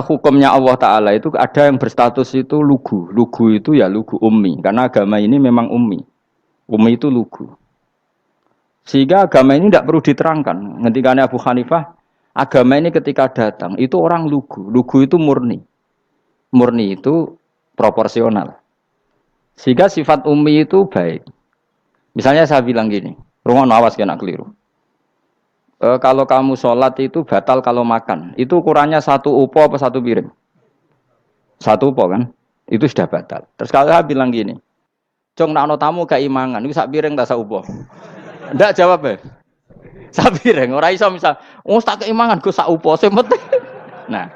hukumnya Allah Ta'ala itu ada yang berstatus itu lugu. Lugu itu ya lugu ummi. Karena agama ini memang ummi. Ummi itu lugu. Sehingga agama ini tidak perlu diterangkan. Ngendikane Abu Hanifah, agama ini ketika datang, itu orang lugu. Lugu itu murni. Murni itu proporsional. Sehingga sifat ummi itu baik. Misalnya saya bilang gini, rungon awas kena keliru. Kalau kamu sholat itu batal kalau makan. Itu ukurannya satu upo apa satu piring? Satu upo kan? Itu sudah batal. Terus kalau saya bilang gini, Cong nak ono tamu gak imangan, itu sak piring tak sak upo. Ndak jawab ya. Sak piring, ora iso misal, tak keimangan gue sak upo sing penting. Nah,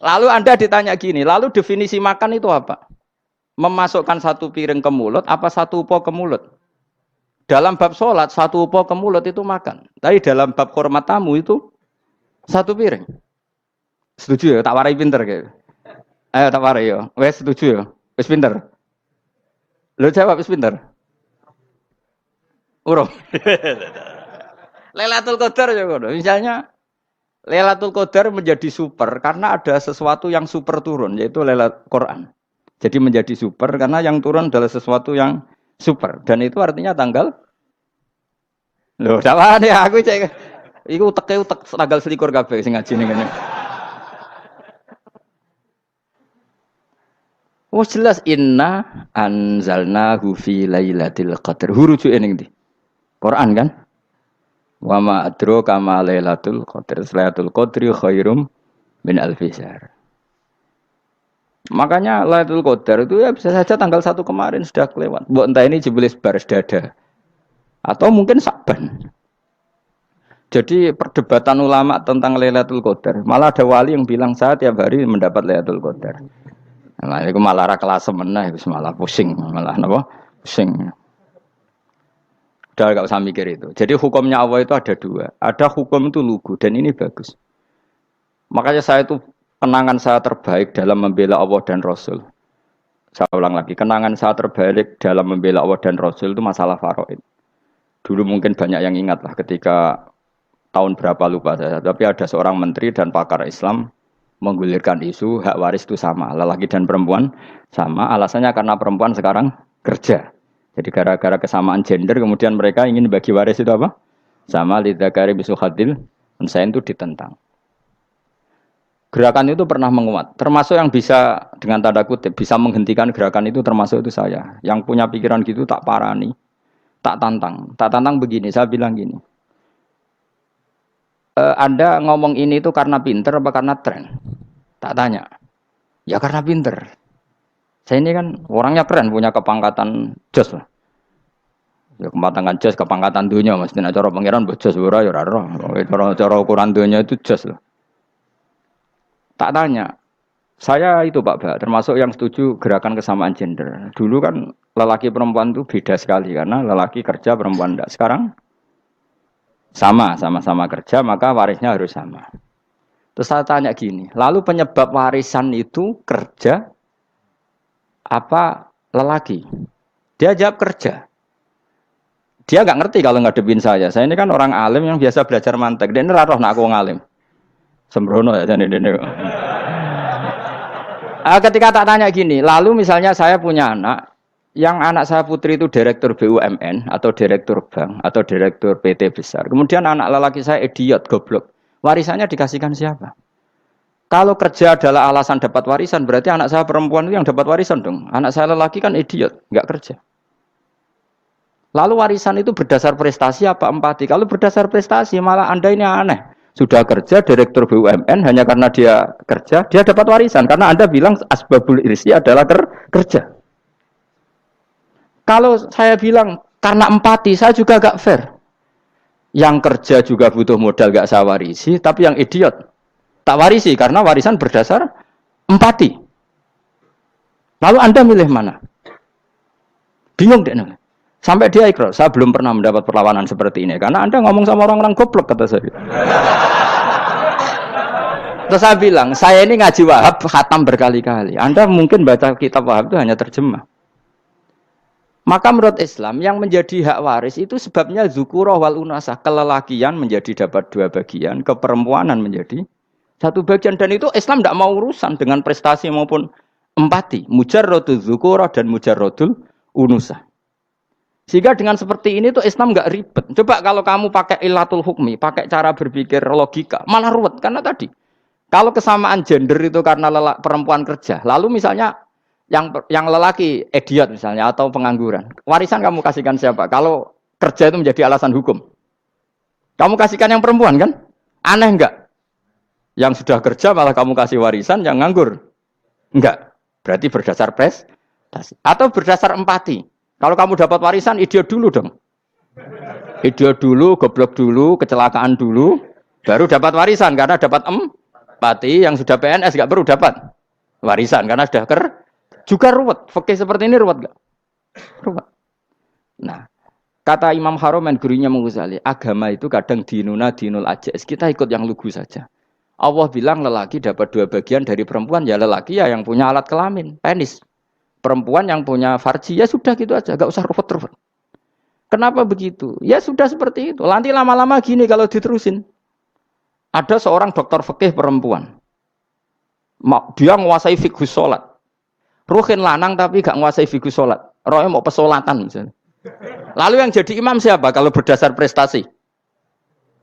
lalu Anda ditanya gini, lalu definisi makan itu apa? Memasukkan satu piring ke mulut apa satu upo ke mulut? Dalam bab sholat, satu upo ke mulut itu makan. Tapi dalam bab hormat tamu itu satu piring. Setuju ya? Tak warai pinter kayak. Ayo tak warai ya. Wes setuju ya? Wes pinter. Lo jawab wes pinter. Urung. Lailatul Qadar ya ngono. Misalnya Lailatul Qadar menjadi super karena ada sesuatu yang super turun yaitu Lailatul Quran. Jadi menjadi super karena yang turun adalah sesuatu yang super dan itu artinya tanggal. Loh, sawane aku cek. Iku uteke tanggal selikur kabeh sing ngaji ning ngene. Oh jelas inna anzalnahu fi lailatul qadar. Hurujuke ning ndi? Quran kan? Wa ma adraka ma lailatul qadar. Lailatul qadri khairum min alfi syahr. Makanya Lailatul Qadar itu ya bisa saja tanggal 1 kemarin sudah kelewat. Mbok entah ini jebelis baris dada. Atau mungkin Sa'ban. Jadi perdebatan ulama tentang Lailatul Qadar. Malah ada wali yang bilang saya tiap hari mendapat Lailatul Qadar. Nah, itu malah ra kelas meneh, malah pusing, malah napa? Pusing. Udah gak usah mikir itu. Jadi hukumnya Allah itu ada dua. Ada hukum itu lugu dan ini bagus. Makanya saya itu kenangan saya terbaik dalam membela Allah dan Rasul. Saya ulang lagi, kenangan saya terbaik dalam membela Allah dan Rasul itu masalah faraid. Dulu mungkin banyak yang ingat lah ketika tahun berapa lupa saya. Tapi ada seorang menteri dan pakar Islam menggulirkan isu hak waris itu sama, lelaki dan perempuan sama. Alasannya karena perempuan sekarang kerja. Jadi gara-gara kesamaan gender kemudian mereka ingin bagi waris itu apa? Sama lidzakari bisuhadil unsain itu ditentang. Gerakan itu pernah menguat, termasuk yang bisa dengan tanda kutip bisa menghentikan gerakan itu termasuk itu saya. Yang punya pikiran gitu tak parani, tak tantang begini. Saya bilang gini, Anda ngomong ini itu karena pinter apa karena tren? Tak tanya, ya karena pinter. Saya ini kan orangnya keren, punya kepangkatan jos lah. Ya kepangkatan jos, kepangkatan dunia, mesti cara pangeran bojos ora ya ora. Cara ukuran dunia itu jos lah. Tak tanya, saya itu Pak, termasuk yang setuju gerakan kesamaan gender. Dulu kan lelaki perempuan itu beda sekali karena lelaki kerja perempuan tidak. Sekarang sama-sama kerja maka warisnya harus sama. Terus saya tanya gini, lalu penyebab warisan itu kerja apa lelaki? Dia jawab kerja. Dia nggak ngerti kalau ngadepin saya. Saya ini kan orang alim yang biasa belajar mantek. Dia ini roh nak aku ngalim. Sembrono ya jadi ini. Ketika tak tanya gini, lalu misalnya saya punya anak, yang anak saya putri itu direktur BUMN atau direktur bank atau direktur PT besar. Kemudian anak lelaki saya idiot, goblok. Warisannya dikasihkan siapa? Kalau kerja adalah alasan dapat warisan, berarti anak saya perempuan itu yang dapat warisan dong. Anak saya lelaki kan idiot, nggak kerja. Lalu warisan itu berdasar prestasi apa empati? Kalau berdasar prestasi malah Anda ini aneh. Sudah kerja direktur BUMN hanya karena dia kerja, dia dapat warisan. Karena Anda bilang asbabul irsi adalah kerja. Kalau saya bilang karena empati, saya juga gak fair. Yang kerja juga butuh modal gak saya warisi, tapi yang idiot tak warisi karena warisan berdasar empati. Lalu Anda milih mana? Bingung deh. Sampai dia ikrar, saya belum pernah mendapat perlawanan seperti ini. Karena Anda ngomong sama orang-orang goblok, kata saya. Terus saya bilang, saya ini ngaji Wahab, khatam berkali-kali. Anda mungkin baca kitab Wahab itu hanya terjemah. Maka menurut Islam, yang menjadi hak waris itu sebabnya zukurah wal unasah. Kelelakian menjadi dapat 2 bagian, keperempuanan menjadi Satu bagian dan itu Islam tidak mau urusan dengan prestasi maupun empati. Mujarrodul dzukura dan mujarrodul unusa. Sehingga dengan seperti ini tuh Islam nggak ribet. Coba kalau kamu pakai ilatul hukmi, pakai cara berpikir logika, malah ruwet karena tadi. Kalau kesamaan gender itu karena perempuan kerja, lalu misalnya yang lelaki idiot misalnya atau pengangguran, warisan kamu kasihkan siapa? Kalau kerja itu menjadi alasan hukum, kamu kasihkan yang perempuan kan? Aneh enggak? Yang sudah kerja malah kamu kasih warisan, yang nganggur enggak? Berarti berdasar prestasi atau berdasar empati. Kalau kamu dapat warisan, idiot dulu dong. Idiot dulu, goblok dulu, kecelakaan dulu, baru dapat warisan karena dapat empati. Yang sudah PNS enggak perlu dapat warisan karena sudah juga ruwet. Fikih seperti ini ruwet enggak? Ruwet. Nah, kata Imam Haromen gurunya Ghazali, agama itu kadang dinuna dinul ajais. Kita ikut yang lugu saja. Allah bilang lelaki dapat 2 bagian dari perempuan, ya lelaki ya yang punya alat kelamin, penis. Perempuan yang punya farji, ya sudah gitu aja, gak usah ruwet-ruwet. Kenapa begitu? Ya sudah seperti itu. Nanti lama-lama gini kalau diterusin. Ada seorang dokter fikih perempuan. Dia menguasai fikih sholat. Ruhin lanang tapi gak menguasai fikih sholat. Rohnya mau pesolatan misalnya. Lalu yang jadi imam siapa kalau berdasar prestasi?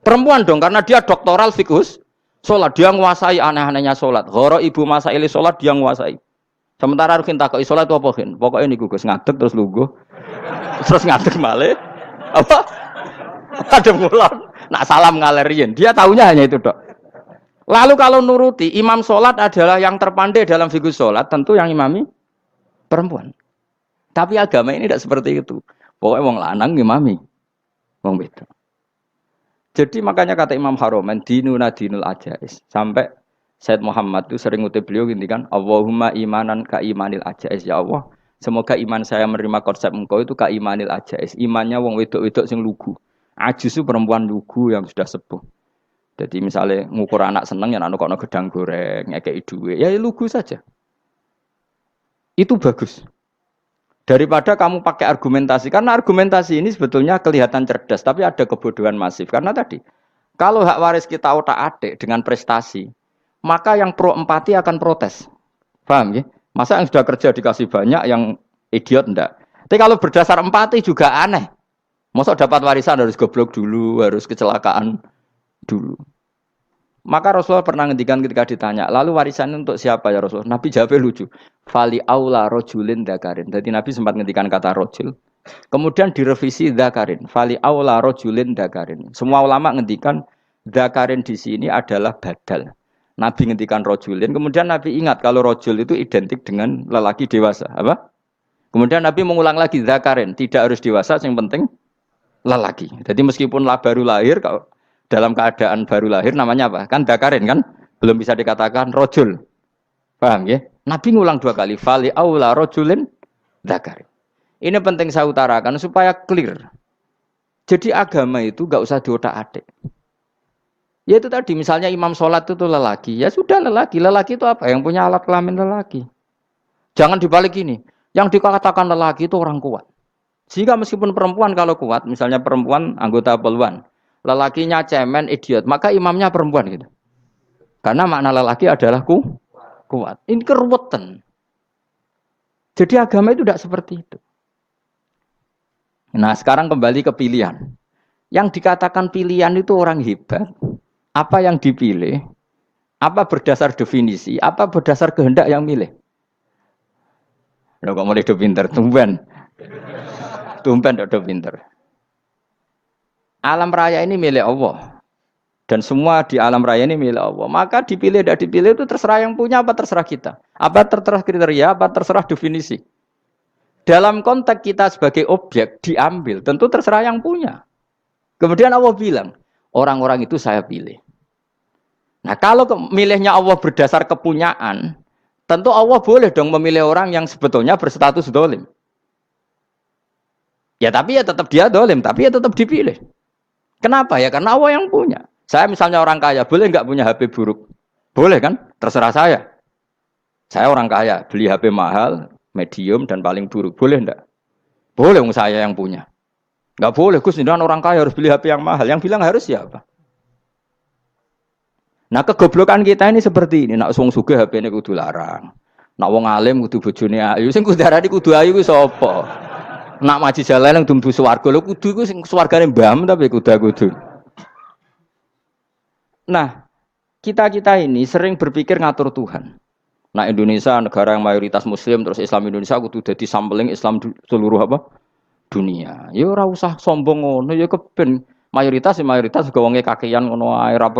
Perempuan dong, karena dia doktoral fikus sholat. Dia menguasai aneh-anehnya sholat. Horo ibu masaili sholat dia menguasai. Sementara Rukin takoi sholat itu apa Rukin? Pokoknya ini gugus ngadeg terus lugu. Terus ngadeg malih. Apa? Ada ngulang. Nak salam ngalerin. Dia tahunya hanya itu dok. Lalu kalau nuruti imam sholat adalah yang terpandai dalam fikus sholat. Tentu yang imami perempuan. Tapi agama ini tidak seperti itu. Pokoknya wong lanang imami. Wong beda. Jadi makanya kata Imam Haromen, dinuna dinul ajais. Sampai Said Muhammad itu sering ngutip beliau gini kan, Allahumma imanan ka imanil ajais. Ya Allah, semoga iman saya menerima konsep engkau itu ka imanil ajais. Imannya wong wedok-wedok sing lugu. Ajus itu perempuan lugu yang sudah sepuh. Jadi misalnya ngukur anak seneng ya anak kono gedang goreng, ngekei duwe, ya lugu saja. Itu bagus. Daripada kamu pakai argumentasi, karena argumentasi ini sebetulnya kelihatan cerdas, tapi ada kebodohan masif. Karena tadi, kalau hak waris kita otak-atik dengan prestasi, maka yang pro empati akan protes. Paham ya? Masa yang sudah kerja dikasih banyak, yang idiot enggak? Tapi kalau berdasar empati juga aneh. Masa dapat warisan harus goblok dulu, harus kecelakaan dulu. Maka Rasulullah pernah ngendikan ketika ditanya, lalu warisan untuk siapa ya Rasulullah? Nabi jawabnya lucu. Fali aula rojulin dakarin. Jadi Nabi sempat ngendikan kata rojul. Kemudian direvisi dakarin. Fali aula rojulin dakarin. Semua ulama ngendikan dakarin di sini adalah badal. Nabi ngendikan rojulin. Kemudian Nabi ingat kalau rojul itu identik dengan lelaki dewasa. Apa? Kemudian Nabi mengulang lagi dakarin. Tidak harus dewasa, yang penting lelaki. Jadi meskipun baru lahir, kalau dalam keadaan baru lahir namanya apa? Kan dakarin kan? Belum bisa dikatakan rojul. Paham ya? Nabi ngulang 2 kali. Fali aula rojulin dakarin. Ini penting saya utarakan supaya clear. Jadi agama itu gak usah diotak-atik. Ya itu tadi misalnya imam sholat itu lelaki. Ya sudah lelaki. Lelaki itu apa? Yang punya alat kelamin lelaki. Jangan dibalik ini. Yang dikatakan lelaki itu orang kuat. Sehingga meskipun perempuan kalau kuat. Misalnya perempuan anggota poluan. Lelakinya cemen, idiot, maka imamnya perempuan gitu. Karena makna lelaki adalah kuat. Ini keruwetan. Jadi agama itu tidak seperti itu. Nah sekarang kembali ke pilihan. Yang dikatakan pilihan itu orang hebat. Apa yang dipilih? Apa berdasar definisi? Apa berdasar kehendak yang milih? Loh kok mulai do pinter? Tumben do pinter. Alam raya ini milik Allah. Dan semua di alam raya ini milik Allah. Maka dipilih tidak dipilih itu terserah yang punya apa terserah kita. Apa terserah kriteria, apa terserah definisi. Dalam konteks kita sebagai objek diambil, tentu terserah yang punya. Kemudian Allah bilang, orang-orang itu saya pilih. Nah kalau milihnya Allah berdasar kepunyaan, tentu Allah boleh dong memilih orang yang sebetulnya berstatus dolim. Ya tapi ya tetap dia dolim, tapi ya tetap dipilih. Kenapa ya? Karena Allah yang punya. Saya misalnya orang kaya, boleh nggak punya HP buruk? Boleh kan? Terserah saya. Saya orang kaya, beli HP mahal, medium, dan paling buruk. Boleh enggak? Boleh, saya yang punya. Nggak boleh, Gus, orang kaya harus beli HP yang mahal. Yang bilang harus siapa? Nah, kegoblokan kita ini seperti ini. Nak wong sugih HP-ne kudu larang. Nak wong alim kudu bojone ayu. Sing kudu darani kudu ayu ku sapa? Nak maji jalan nang dumbu swarga lho kudu iku sing swargane mbam tapi kudu. Nah, kita ini sering berpikir ngatur Tuhan. Nah, Indonesia negara yang mayoritas muslim terus Islam Indonesia kudu dadi sampling Islam seluruh apa? Dunia. Ya ora usah sombong ngono ya keben mayoritas juga wonge kakean ngono ae ora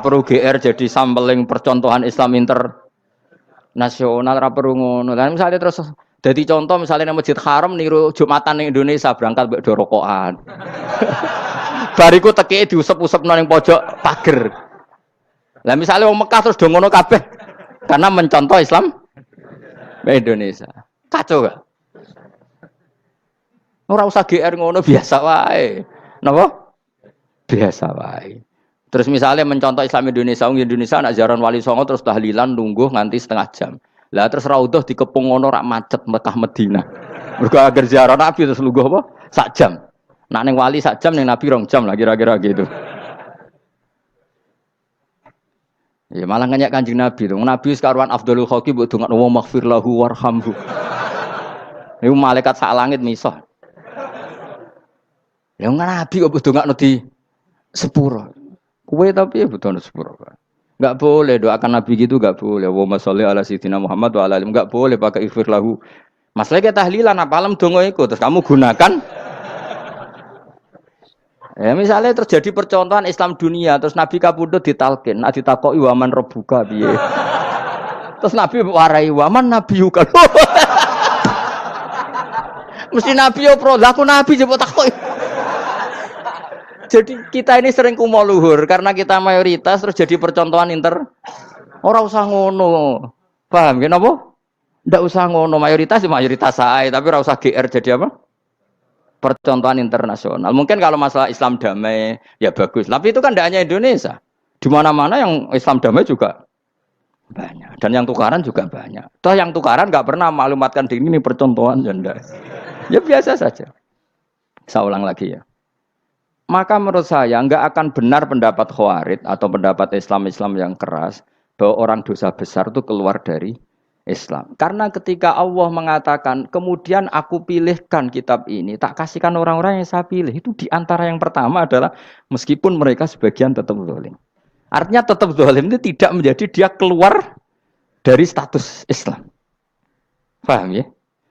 perlu GR jadi sampling percontohan Islam internasional ora perlu ngono. Lah misalnya terus dadi contoh misalnya nang Masjid Haram niru Jumatan ning Indonesia berangkat mbek do rokokan. Bariku teki diusep-usepno ning pojok pager. Lah misalnya wong Mekah terus do ngono kabeh karena mencontoh Islam Indonesia. Kacau gak? Ora usah GR ngono biasa wae. Napa? Biasa wae. Terus misalnya mencontoh Islam Indonesia, Indonesia anak jaran Wali Songo terus tahlilan nunggu nganti setengah jam. Lah terus raudhah dikepung ngono rak macet Mekah Madinah. Mergo agar ziarah Nabi terus lungguh apa? Sak jam. Nak ning wali sak jam ning Nabi 2 jam lah kira-kira gitu. Ya malah nganyak Kanjeng Nabi to. Nabi sekaruan Afdhalul Khalqi mbok dongakno wa maghfir lahu warhamhu. Iku malaikat sak langit misah. Ya Nabi kok dongakno di sepuro. Kowe tapi ya butuh sepuro. Enggak boleh doakan Nabi gitu enggak boleh. Wa sholli ala sayyidina Muhammad wa ala alihi enggak boleh pakai ighfir lahu. Masalah kita tahlilan apa alam donga iku terus kamu gunakan. Ya misalnya terjadi percontohan Islam dunia terus Nabi kapundhut ditalkin, nek ditakoki waman rebuka piye. Terus Nabi warai waman nabiyuka. Mesti Nabi yo pro, lah aku Nabi coba takoki. Jadi kita ini sering kumo luhur karena kita mayoritas terus jadi percontohan ora usah ngono. Paham nggih napa? Ndak usah ngono mayoritas sae tapi ora usah GR jadi apa? Percontohan internasional. Mungkin kalau masalah Islam damai ya bagus. Tapi itu kan tidak hanya Indonesia. Di mana-mana yang Islam damai juga banyak. Dan yang tukaran juga banyak. Toh yang tukaran nggak pernah maklumatkan diri ini percontohan janda. Ya biasa saja. Saya ulang lagi ya. Maka menurut saya nggak akan benar pendapat Khawarij atau pendapat Islam yang keras bahwa orang dosa besar itu keluar dari Islam. Karena ketika Allah mengatakan, kemudian aku pilihkan kitab ini, tak kasihkan orang-orang yang saya pilih. Itu diantara yang pertama adalah, meskipun mereka sebagian tetap zalim. Artinya tetap zalim itu tidak menjadi dia keluar dari status Islam. Paham ya?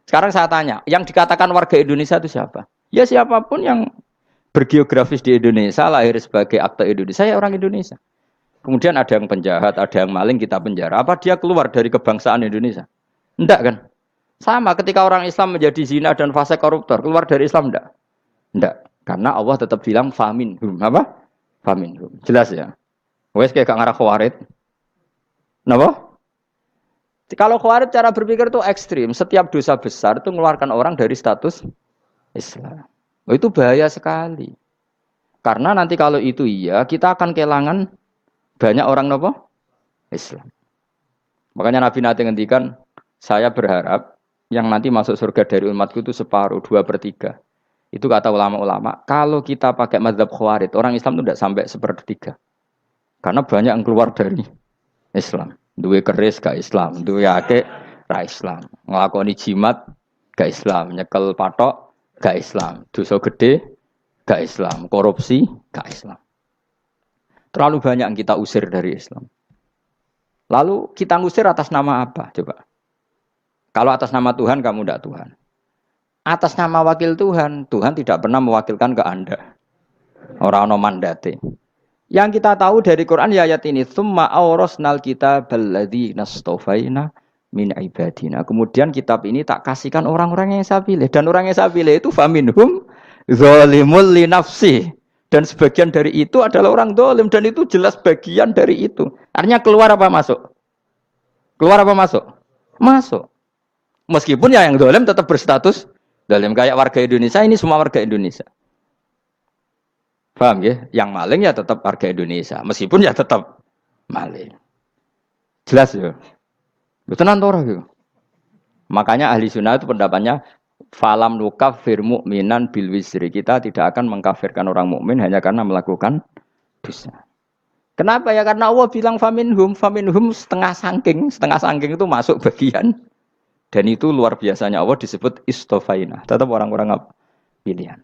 Sekarang saya tanya, yang dikatakan warga Indonesia itu siapa? Ya siapapun yang bergeografis di Indonesia, lahir sebagai akte Indonesia, saya orang Indonesia. Kemudian ada yang penjahat, ada yang maling kita penjara. Apa dia keluar dari kebangsaan Indonesia? Enggak kan? Sama ketika orang Islam menjadi zina dan fase koruptor, keluar dari Islam enggak? Enggak. Karena Allah tetap bilang faminhum. Apa? Faminhum. Jelas ya? Wes kayak gak ngarah Khawarij. Napa? Kalau Khawarij cara berpikir itu ekstrim. Setiap dosa besar itu mengeluarkan orang dari status Islam. Oh, itu bahaya sekali. Karena nanti kalau itu iya, kita akan kehilangan banyak orang nopo Islam. Makanya Nabi nanti ngendikan, saya berharap yang nanti masuk surga dari umatku itu separuh, 2/3. Itu kata ulama-ulama. Kalau kita pakai mazhab Khawarij, orang Islam itu tidak sampai 1/3. Karena banyak yang keluar dari Islam. Duwe keris gak Islam, duwe akeh ra Islam. Nglakoni jimat gak Islam, nyekel patok gak Islam, dosa gede gak Islam, korupsi gak Islam. Terlalu banyak yang kita usir dari Islam. Lalu kita ngusir atas nama apa? Coba. Kalau atas nama Tuhan, kamu tidak Tuhan. Atas nama wakil Tuhan, Tuhan tidak pernah mewakilkan ke Anda. Orang-orang mandate. Yang kita tahu dari Quran ya ayat ini, tsumma awrasnal kitabal ladzina astafaina min ibadina. Kemudian kitab ini tak kasihkan orang-orang yang saya pilih. Dan orang yang saya pilih itu faminhum zalimul li nafsi. Dan sebagian dari itu adalah orang dolim. Dan itu jelas bagian dari itu. Artinya keluar apa masuk? Keluar apa masuk? Masuk. Meskipun ya yang dolim tetap berstatus dolim. Kayak warga Indonesia, ini semua warga Indonesia. Paham ya? Yang maling ya tetap warga Indonesia. Meskipun ya tetap maling. Jelas ya? Betul nanti. Makanya ahli sunnah itu pendapatnya falam nukafir mu'minan bil wisri. Kita tidak akan mengkafirkan orang mukmin hanya karena melakukan dosa. Kenapa ya? Karena Allah bilang faminhum setengah sangking itu masuk bagian. Dan itu luar biasanya Allah disebut istofaina. Tetap orang-orang apa? Pilihan.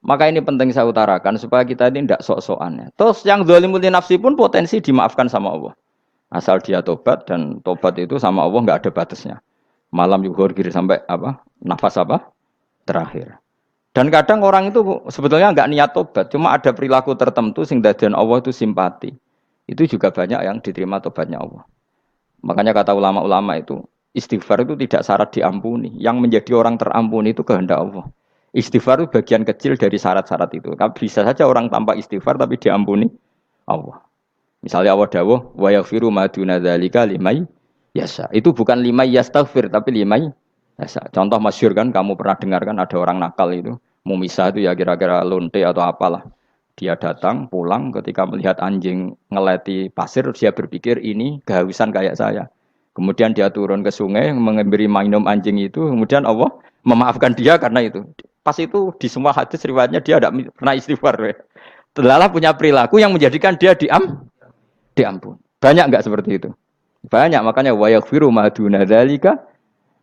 Maka ini penting saya utarakan supaya kita ini tidak sok-sokan. Terus yang zalimul nafsi pun potensi dimaafkan sama Allah. Asal dia tobat dan tobat itu sama Allah nggak ada batasnya. Malam yuhurgir sampai apa? Nafas apa? Terakhir. Dan kadang orang itu sebetulnya nggak niat tobat, cuma ada perilaku tertentu sehingga dadian Allah itu simpati. Itu juga banyak yang diterima tobatnya Allah. Makanya kata ulama-ulama itu, istighfar itu tidak syarat diampuni. Yang menjadi orang terampuni itu kehendak Allah. Istighfar itu bagian kecil dari syarat-syarat itu. Bisa saja orang tanpa istighfar tapi diampuni Allah. Misalnya Allah dawuh, wa yaghfiru ma duna dzalika limay yasha. Itu bukan limay yastaghfir tapi limay yasha. Contoh masyhur kan kamu pernah dengar kan ada orang nakal itu, mau misah itu ya kira-kira lonte atau apalah. Dia datang pulang ketika melihat anjing ngeleti pasir dia berpikir ini kehausan kayak saya. Kemudian dia turun ke sungai memberi minum anjing itu, kemudian Allah memaafkan dia karena itu. Pas itu di semua hadis riwayatnya dia tidak pernah istighfar. Telah punya perilaku yang menjadikan dia diampun. Banyak enggak seperti itu? Banyak, makanya wa yaghfiru ma duna dzalika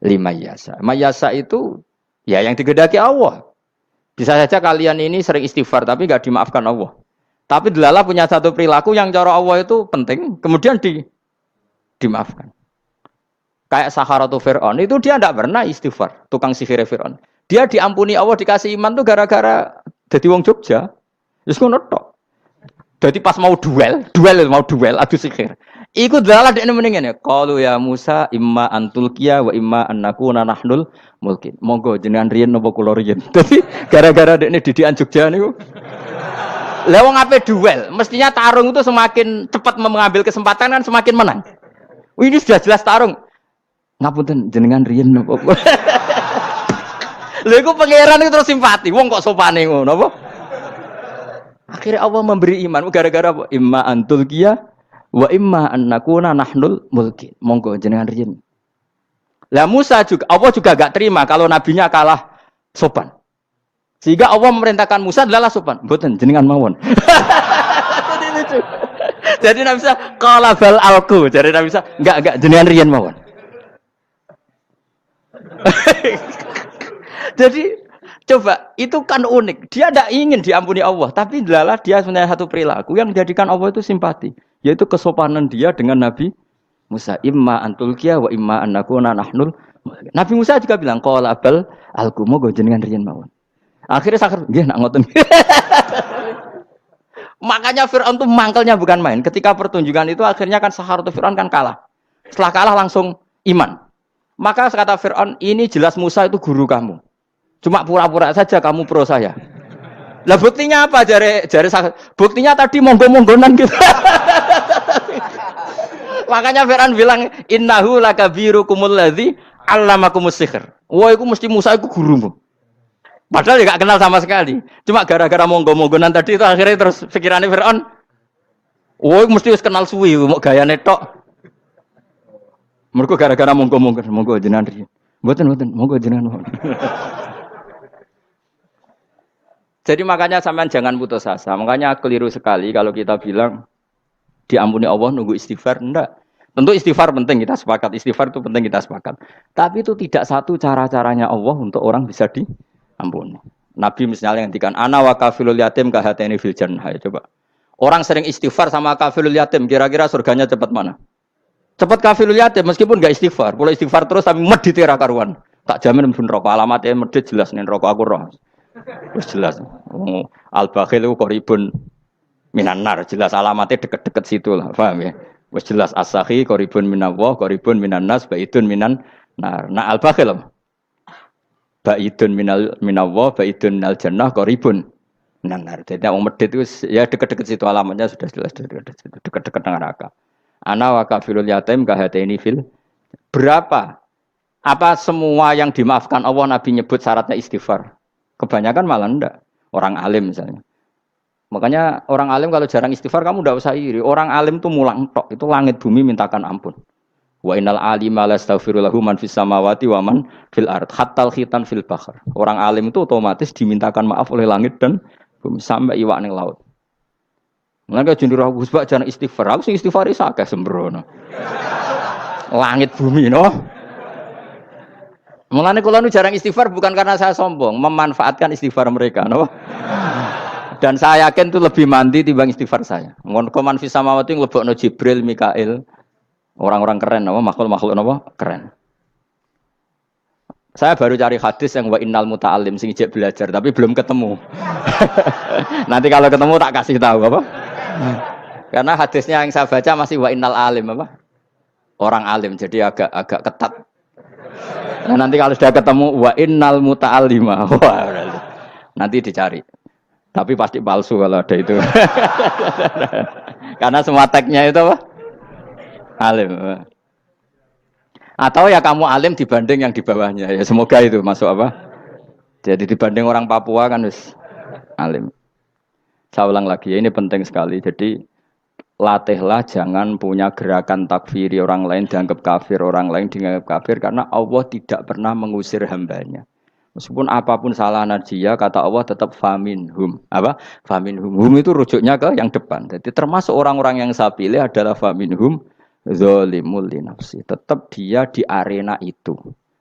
limayasa. Mayasa itu ya yang digedaki Allah. Bisa saja kalian ini sering istighfar tapi enggak dimaafkan Allah. Tapi delala punya satu perilaku yang cara Allah itu penting, kemudian dimaafkan. Kayak Saharatu Fir'aun itu dia tidak pernah istighfar, tukang sihir Fir'aun. Dia diampuni Allah dikasih iman tuh gara-gara jadi wong Jogja. Wis ngono tok. Jadi pas mau duel adu sihir. Iku dalah dekne mending ngene. Qalu ya Musa imma antulqiya wa imma annakuna nahnul mulkin. Monggo jenengan riyen napa kula riyen. Dadi gara-gara dekne didikan Jogja niku. Lah wong ape duel, mestinya tarung itu semakin cepat mengambil kesempatan kan semakin menang. Ini sudah jelas tarung. Ngapunten jenengan riyen napa. Lha iku pangeran itu terus simpati. Wong kok sopane ngono apa? Akhirnya Allah memberi iman gara-gara apa? Imma antul kia wa imma annakuna nahnul mulkin. Monggo jenengan riyen. Lah Musa juga Allah juga gak terima kalau nabinya kalah sopan. Sehingga Allah memerintahkan Musa adalah sopan. Mboten jenengan mawon. Jadi Nabi Musa qala bal alqu. Jadi Nabi Musa enggak jenengan riyen mawon. Jadi coba itu kan unik. Dia tidak ingin diampuni Allah, tapi adalah dia sebenarnya satu perilaku yang menjadikan Allah itu simpati, yaitu kesopanan dia dengan Nabi Musa. Imma antulqiya wa imma annakuna nahnul. Nabi Musa juga bilang qala bal alqu moga jenengan riyen mawon. Akhirnya sakar nggih nak ngoten. Makanya Firaun tuh mangkelnya bukan main. Ketika pertunjukan itu akhirnya kan Saharatu Firaun kan kalah. Setelah kalah langsung iman. Maka kata Firaun, ini jelas Musa itu guru kamu. Cuma pura-pura saja kamu pro saya. Lah buktinya apa? Jare buktinya tadi monggo-monggonan gitu. Makanya Fir'aun bilang innahu lakabirukumul ladzi 'allamakumus sihr. Wah, iku mesti Musa iku gurumu. Padahal dia gak kenal sama sekali. Cuma gara-gara monggo-monggonan tadi itu akhirnya terus pikirannya Fir'aun. Wah, mesti wis kenal suwi mau gayane tok. Mergo gara-gara monggo-monggon, monggo jenengan riyen. Mboten, monggo jenengan. Jadi makanya sampean jangan putus asa. Makanya keliru sekali kalau kita bilang diampuni Allah nunggu istighfar. Enggak. Tentu istighfar penting, kita sepakat. Istighfar itu penting, kita sepakat. Tapi itu tidak satu cara-caranya Allah untuk orang bisa diampuni. Nabi misalnya ngendikan ana wa kafilul yatim kahateni fil jannah. Coba. Orang sering istighfar sama kafilul yatim, kira-kira surganya cepat mana? Cepat kafilul yatim meskipun enggak istighfar. Kalau istighfar terus tapi medit ra karuan. Tak jamin pun rokok alamatnya medit jelas nih rokok aku roh. Wis jelas. Al-bakhil itu koribun minan nar, jelas alamatnya deket-deket situ lah, paham ya? Wis jelas as-sakhi koribun minallah, koribun minan nas, baidun minan nar. Nah al-bakhil baidun minallah, baidun minal jannah, koribun minan nar. Jadi wong medit itu ya deket-deket situ alamatnya sudah jelas deket-deket neraka. Ana wa kafilul yatim kahataini fil. Berapa? Apa semua yang dimaafkan Allah Nabi nyebut syaratnya istighfar? Kebanyakan malah enggak. Orang alim misalnya. Makanya orang alim kalau jarang istighfar kamu enggak usah iri. Orang alim tuh mulang tok. Itu langit bumi mintakan ampun. Wa innal alima lastaghfiru lahu man fis samawati wa man fil ard hattal khitan fil bahr. Orang alim itu otomatis dimintakan maaf oleh langit dan bumi sampai iwak ning laut. Mulane jendur aku Gus Bak jarang istighfar. Aku sing istighfar akeh sembrono. Langit bumi no. Mulane kula nu jarang istighfar bukan karena saya sombong, memanfaatkan istighfar mereka, no? Dan saya yakin itu lebih mandi timbang istighfar saya. Ngon koman fis samawati nglebokno Jibril, Mikail, orang-orang keren, no? Makhluk-makhluk no? Keren. Saya baru cari hadis yang wa innal muta'allim sing ijek belajar tapi belum ketemu. Nanti kalau ketemu tak kasih tahu apa? Karena hadisnya yang saya baca masih wa innal alim apa? Orang alim jadi agak ketat. Nah, nanti kalau sudah ketemu wa innal muta'allima. Wah, nanti dicari. Tapi pasti palsu kalau ada itu. Karena semua tagnya itu apa? Alim. Atau ya kamu alim dibanding yang di bawahnya. Ya semoga itu masuk apa? Jadi dibanding orang Papua kan wis alim. Saya ulang lagi, ya, ini penting sekali. Jadi latihlah jangan punya gerakan takfiri orang lain dianggap kafir, orang lain dianggap kafir karena Allah tidak pernah mengusir hambanya. Meskipun apapun salah najiyah, kata Allah tetap faminhum. Apa? Faminhum. Hum itu rujuknya ke yang depan. Jadi termasuk orang-orang yang saya pilih adalah faminhum zalimul li nafsi. Tetap dia di arena itu.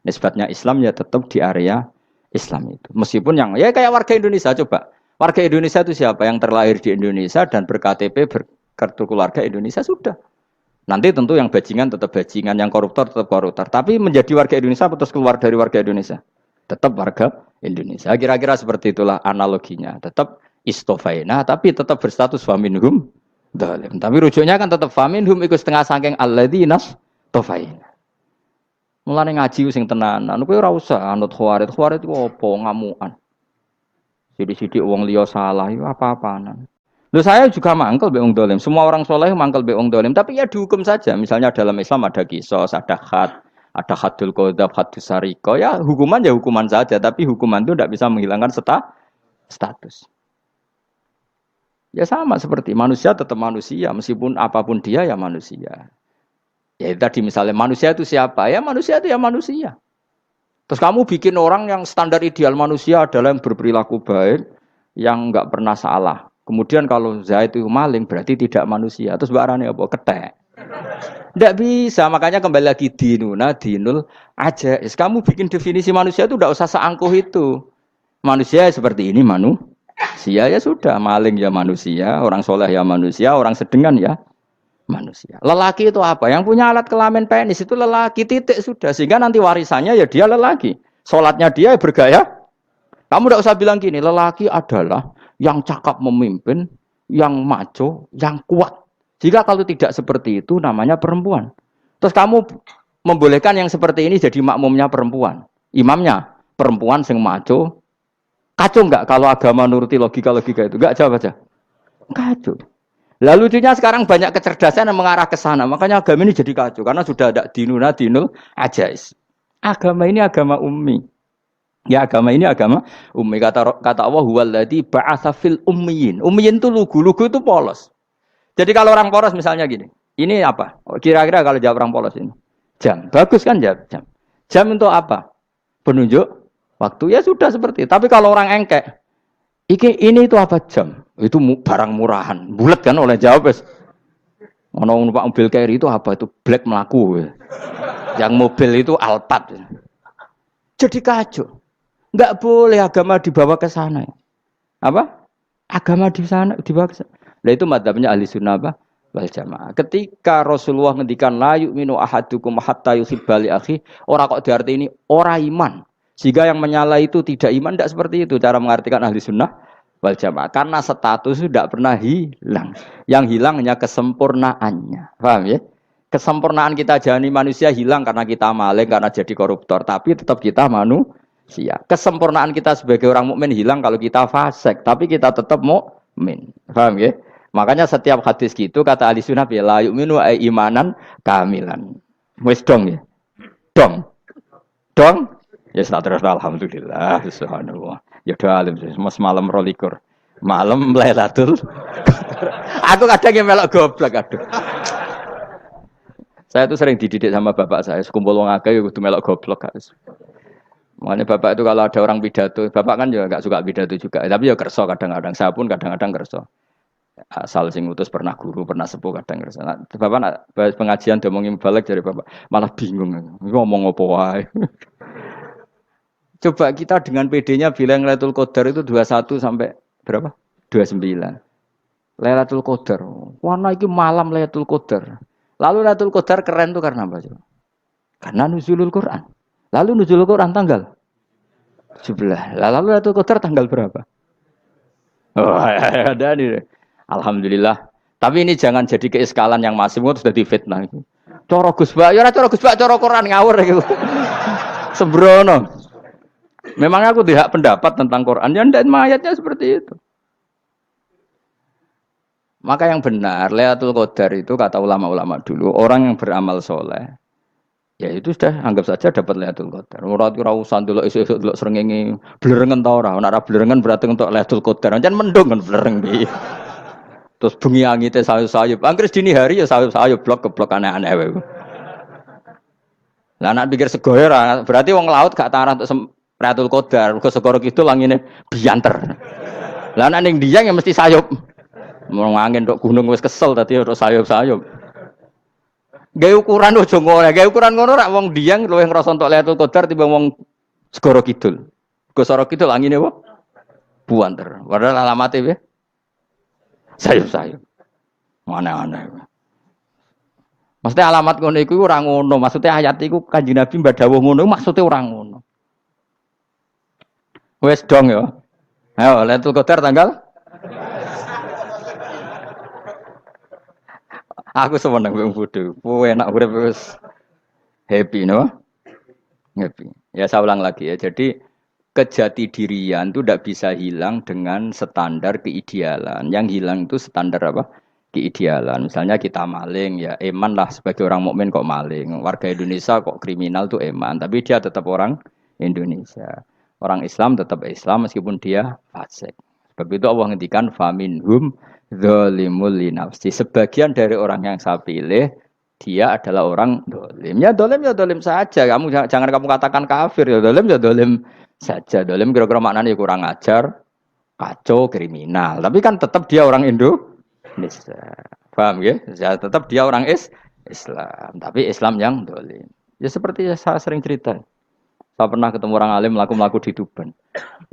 Nisbatnya Islam ya tetap di area Islam itu. Meskipun yang ya kayak warga Indonesia coba. Warga Indonesia itu siapa? Yang terlahir di Indonesia dan berKTP berkartu keluarga Indonesia sudah. Nanti tentu yang bajingan tetap bajingan, yang koruptor tetap koruptor. Tapi menjadi warga Indonesia terus keluar dari warga Indonesia. Tetap warga Indonesia. Kira-kira seperti itulah analoginya. Tetap istofaina, tapi tetap berstatus faminhum dalim. Tapi rujuknya kan tetap faminhum ikut setengah saking alladinas tofaina. Mulane ngaji sing tenanan. Kowe ora usah anut khawarit. Khawarit itu apa ngamukan. Sidik-sidik wong liya salah itu apa-apaan. Loh saya juga mangkel be wong dolim. Semua orang soleh mangkel be wong dolim. Tapi ya dihukum saja. Misalnya dalam Islam ada kisos, ada ada hadul qadzaf, hadus sariko. Ya hukuman ya hukuman saja. Tapi hukuman itu tidak bisa menghilangkan status. Ya sama seperti manusia tetap manusia. Meskipun apapun dia ya manusia. Ya tadi misalnya manusia itu siapa? Ya manusia itu ya manusia. Terus kamu bikin orang yang standar ideal manusia adalah yang berperilaku baik, yang enggak pernah salah. Kemudian kalau Zaid itu maling berarti tidak manusia. Terus barangnya apa? Ketek. Tidak bisa, makanya kembali lagi dinul aja. Kamu bikin definisi manusia itu tidak usah seangkuh itu. Manusia seperti ini manusia ya sudah, maling ya manusia, orang soleh ya manusia, orang sedengan ya manusia. Lelaki itu apa? Yang punya alat kelamin penis itu lelaki titik sudah. Sehingga nanti warisannya ya dia lelaki. Sholatnya dia bergaya. Kamu tidak usah bilang gini, lelaki adalah yang cakap memimpin, yang maco, yang kuat. Jika kalau tidak seperti itu namanya perempuan. Terus kamu membolehkan yang seperti ini jadi makmumnya perempuan. Imamnya perempuan sing maco. Kacau enggak kalau agama nuruti logika-logika itu? Enggak, jawab aja. Kacau. Lalu lucunya sekarang banyak kecerdasan yang mengarah ke sana. Makanya agama ini jadi kacau. Karena sudah ada dinul ajais. Agama ini agama ummi. Ya agama ini agama ummi. Kata Allah, huwaladzi ba'atsa fil ummiyin. Ummiyin itu lugu. Lugu itu polos. Jadi kalau orang polos misalnya gini. Ini apa? Kira-kira kalau jawab orang polos ini. Jam. Bagus kan jawab jam. Jam untuk apa? Penunjuk waktu. Ya sudah seperti itu. Tapi kalau orang engkek. Ini itu apa jam? Itu barang murahan. Bulat kan oleh jawab. Ono numpak mobil carry itu apa? Itu black melaku. Yang mobil itu Alphard. Jadi kacau. Enggak boleh agama dibawa ke sana. Apa? Agama di sana dibawa ke sana. Nah itu madzhabnya ahli sunnah apa? Wal jamaah. Ketika Rasulullah ngendikan la yu'minu ahadukum hatta yuhibba li akhi, ora kok diarti ini ora iman. Jika yang menyala itu tidak iman, tidak seperti itu cara mengartikan ahli sunnah wal jamaah. Karena status itu tidak pernah hilang. Yang hilang hanya kesempurnaannya. Paham ya? Kesempurnaan kita jadi manusia hilang karena kita maling, karena jadi koruptor. Tapi tetap kita manusia. Kesempurnaan kita sebagai orang mukmin hilang kalau kita fasik. Tapi kita tetap mukmin. Paham ya? Makanya setiap hadis gitu kata ahli sunnah la yu'minu imanan kamilan. Wis dong ya? Dong. Ya terus alhamdulillah subhanallah. Ya doa alim semalam rolikur. Malam Lailatul. Aku kadang yang melok goblok aduh. Saya itu sering dididik sama bapak saya, sekumpul wong akeh ya kudu melok goblok guys. Makanya bapak itu kalau ada orang pidato, bapak kan juga enggak suka pidato juga, tapi ya kerso kadang-kadang, saya pun kadang-kadang kerso. Asal sing utus pernah guru, pernah sepuh kadang ngersana. Bapak nak bahas pengajian diomongin balik dari Bapak, malah bingung. Ini ngomong apa wae. Coba kita dengan PD-nya bilang Lailatul Qadar itu 21 sampai berapa? 29. Lailatul Qadar. Warna itu malam Lailatul Qadar. Lalu Lailatul Qadar keren tuh karena apa coba? Karena nuzulul Quran. Lalu nuzulul Quran tanggal 17. Lalu Lailatul Qadar tanggal berapa? Oh, ada nih. Alhamdulillah. Tapi ini jangan jadi keiskalan yang masif itu sudah difitnah. Coro Gus Bak, ya ora coro Gus Bak, coro Quran ngawur gitu. Sembrono. Memang aku tidak pendapat tentang Quran, ya ndak ayatnya seperti itu. Maka yang benar, Lailatul Qadar itu kata ulama-ulama dulu, orang yang beramal soleh, ya itu sudah anggap saja dapat Lailatul Qadar. Ora usah ndelok esuk-esuk ndelok srengenge blerengen ta ora. Nek ora blerengen berarti untuk Lailatul Qadar. Jan mendung kan blereng piye. Terus bengi angite sayup-sayup. Anggere dini hari ya sayup-sayup blok aneh-aneh wae. Lah nek pikir sego ora, berarti wong laut gak tarah untuk Lailatul Qadar. Mergo segoro kidul langine bianter. Lah nek ning Dieng ya mesti sayup. Mau angin tok gunung wis kesel tadi tok sayup-sayup. Gawe ukuran ojo ngono, gawe ukuran ngono rak wong Dieng luwih ngrasa entuk Lailatul Qadar timbang wong segoro kidul. Segoro kidul angine apa? Buanter. Padahal alamate piye? Sayup-sayup. Aneh-aneh. Maksudnya alamat ngono iku ora ngono, maksudnya ayat iku Kanjeng Nabi mbadhawuh ngono maksudnya ora ngono. Wes dong ya. Ayo Lailatul Qadar tanggal. Aku seneng wong bodho. Kowe enak urip wis happy no? Happy. Ya saya ulang lagi ya. Jadi kejati dirian itu tidak bisa hilang dengan standar keidealan. Yang hilang itu standar apa? Keidealan. Misalnya kita maling, ya eman lah sebagai orang mukmin kok maling. Warga Indonesia kok kriminal tuh eman, tapi dia tetap orang Indonesia. Orang Islam tetap Islam meskipun dia fasik. Sebab itu Allah ngendikan faminhum zalimul linafsi. Sebagian dari orang yang saya pilih dia adalah orang dolim. Ya dolim saja. Kamu jangan kamu katakan kafir ya dolim saja. Dolim kira-kira maknanya kurang ajar, kacau, kriminal. Tapi kan tetap dia orang Indonesia. Paham ya? Ya tetap dia orang Islam. Tapi Islam yang dolim. Ya seperti saya sering cerita. Saya pernah ketemu orang alim melaku di Tuban.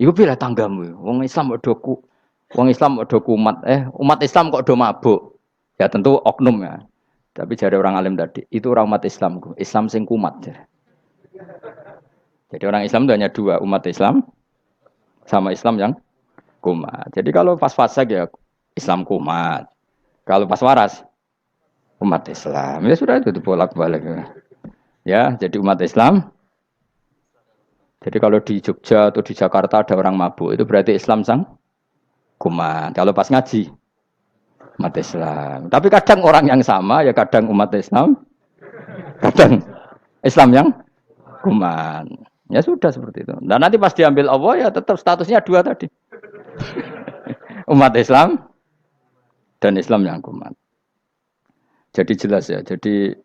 Iku pilih tanggamu. Wong Islam kok do kumat. Umat Islam kok do mabuk. Ya tentu oknum ya. Tapi jadi orang alim tadi, itu orang umat Islam. Islam sing kumat. Jadi orang Islam itu hanya dua, umat Islam sama Islam yang kumat. Jadi kalau pas fasik ya Islam kumat. Kalau pas waras umat Islam. Ya sudah itu bolak-balik. Ya, jadi umat Islam. Jadi kalau di Jogja atau di Jakarta ada orang mabuk, itu berarti Islam sang kumat. Kalau pas ngaji umat Islam. Tapi kadang orang yang sama ya kadang umat Islam, kadang Islam yang kumat. Ya sudah seperti itu. Dan nanti pas diambil Allah ya tetap statusnya dua tadi. Umat Islam dan Islam yang kumat. Jadi jelas ya. Jadi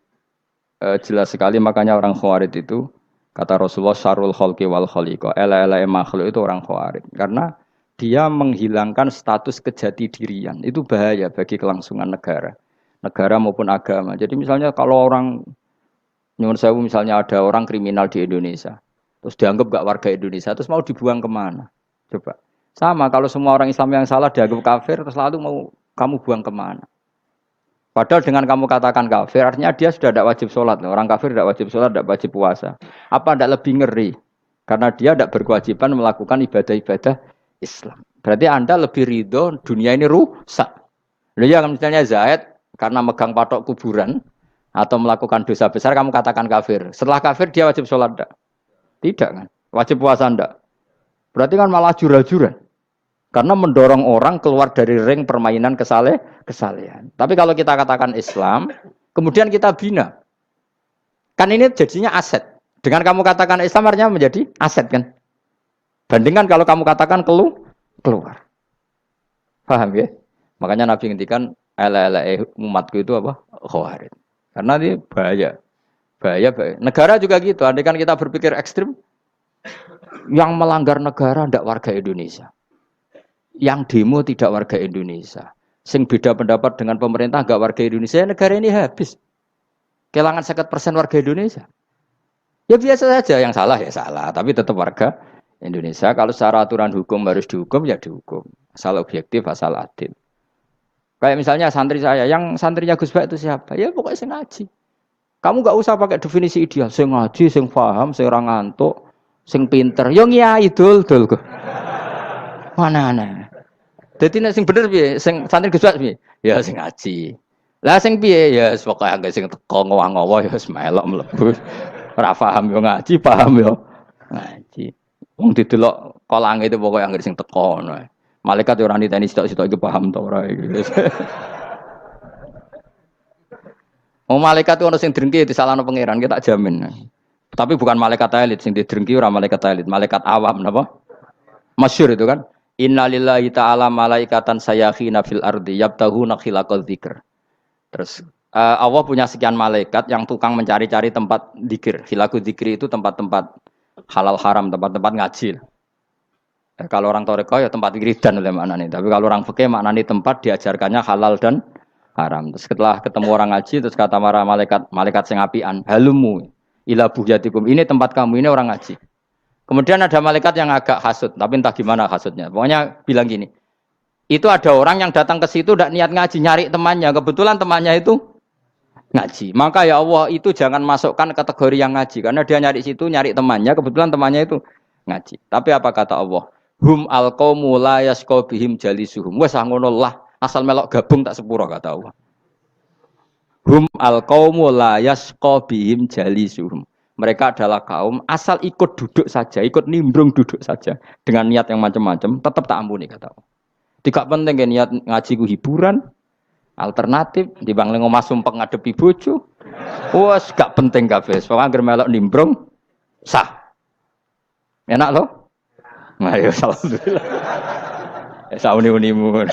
jelas sekali makanya orang Khawarij itu kata Rasulullah syarrul khalqi wal khaliqa. Ela-ela makhluk itu orang Khawarij. Karena dia menghilangkan status kejati dirian. Itu bahaya bagi kelangsungan negara. Negara maupun agama. Jadi misalnya kalau orang, nyuwun sewu misalnya ada orang kriminal di Indonesia. Terus dianggap gak warga Indonesia. Terus mau dibuang kemana? Coba. Sama kalau semua orang Islam yang salah dianggap kafir. Terus lalu mau kamu buang kemana? Padahal dengan kamu katakan kafir. Artinya dia sudah tidak wajib sholat. Orang kafir tidak wajib sholat, tidak wajib puasa. Apa tidak lebih ngeri? Karena dia tidak berkewajiban melakukan ibadah-ibadah Islam. Berarti Anda lebih ridho dunia ini rusak. Ya misalnya Zaid karena megang patok kuburan atau melakukan dosa besar kamu katakan kafir. Setelah kafir dia wajib sholat enggak? Tidak kan? Wajib puasa enggak? Berarti kan malah jura-jura. Karena mendorong orang keluar dari ring permainan kesalehan. Tapi kalau kita katakan Islam, kemudian kita bina. Kan ini jadinya aset. Dengan kamu katakan Islam artinya menjadi aset kan? Bandingkan kalau kamu katakan keluar. Paham ya? Makanya Nabi ngendikan umatku itu apa? Khawarij. Karena ini bahaya. Bahaya. Negara juga gitu. Andai kan kita berpikir ekstrim, yang melanggar negara tidak warga Indonesia. Yang demo tidak warga Indonesia. Sing beda pendapat dengan pemerintah enggak warga Indonesia, negara ini habis. Kehilangan 50% warga Indonesia. Ya biasa saja, yang salah ya salah, tapi tetap warga Indonesia. Kalau secara aturan hukum harus dihukum ya dihukum. Asal objektif, asal adil. Kayak misalnya santri saya, yang santrinya Gus Bak itu siapa? Ya pokoknya sing ngaji. Kamu nggak usah pakai definisi ideal, sing ngaji, sing paham, sing ora ngantuk, sing pinter. Yo ngiyai dul kok. Mana. Jadi nek sing bener piye? Sing santri Gus Bak piye? Ya sing ngaji. Lah sing piye? Ya pokoke anggere sing teko ngowah-ngowah ya wis melok mlebu. Ora paham yo ngaji, paham yo ngaji. Wong didelok kolange itu pokoke anggere sing teko ngono. Malaikat yo ora niteni sitok-sitok iki paham ta ora iki. Wong malaikat itu ono sing drengki disalahno pangeran, kita jamin. Tapi bukan malaikat elit sing didrengki ora malaikat elit, malaikat awam napa? Masyhur itu kan. Innalillahi ta'ala malaikatan sayakhina fil ardi yabtahuna khilaqal dzikr. Terus Allah punya sekian malaikat yang tukang mencari-cari tempat dzikir. Khilaqul dzikri itu tempat-tempat halal haram, tempat-tempat ngaji. Kalau orang toreko ya tempat wiridan oleh maknanya. Tapi kalau orang fikih maknanya tempat diajarkannya halal dan haram. Terus setelah ketemu orang ngaji terus kata para malaikat sing apian, halumu ila buhyatikum. Ini tempat kamu, ini orang ngaji. Kemudian ada malaikat yang agak hasud, tapi entah gimana hasudnya. Pokoknya bilang gini, itu ada orang yang datang ke situ tidak niat ngaji, nyari temannya. Kebetulan temannya itu ngaji. Maka ya Allah itu jangan masukkan kategori yang ngaji. Karena dia nyari situ, nyari temannya. Kebetulan temannya itu ngaji. Tapi apa kata Allah? Hum alqaumu la yasqa bihim jalisuhum. Wes ngono lah, asal melok gabung tak sepuro kata Allah. Hum alqaumu la yasqa bihim jalisuhum. Mereka adalah kaum asal ikut duduk saja, ikut nimbrung duduk saja dengan niat yang macam-macam, tetap tak ampuni kata Allah. Tidak penting kan niat ngaji ku hiburan, alternatif, dibanding ngomong sumpah ngadepi bojo. Wes gak penting kabeh. Pokoke anggere melok nimbrung sah. Enak loh? Nah, ya alhamdulillah. Sauni-unimu.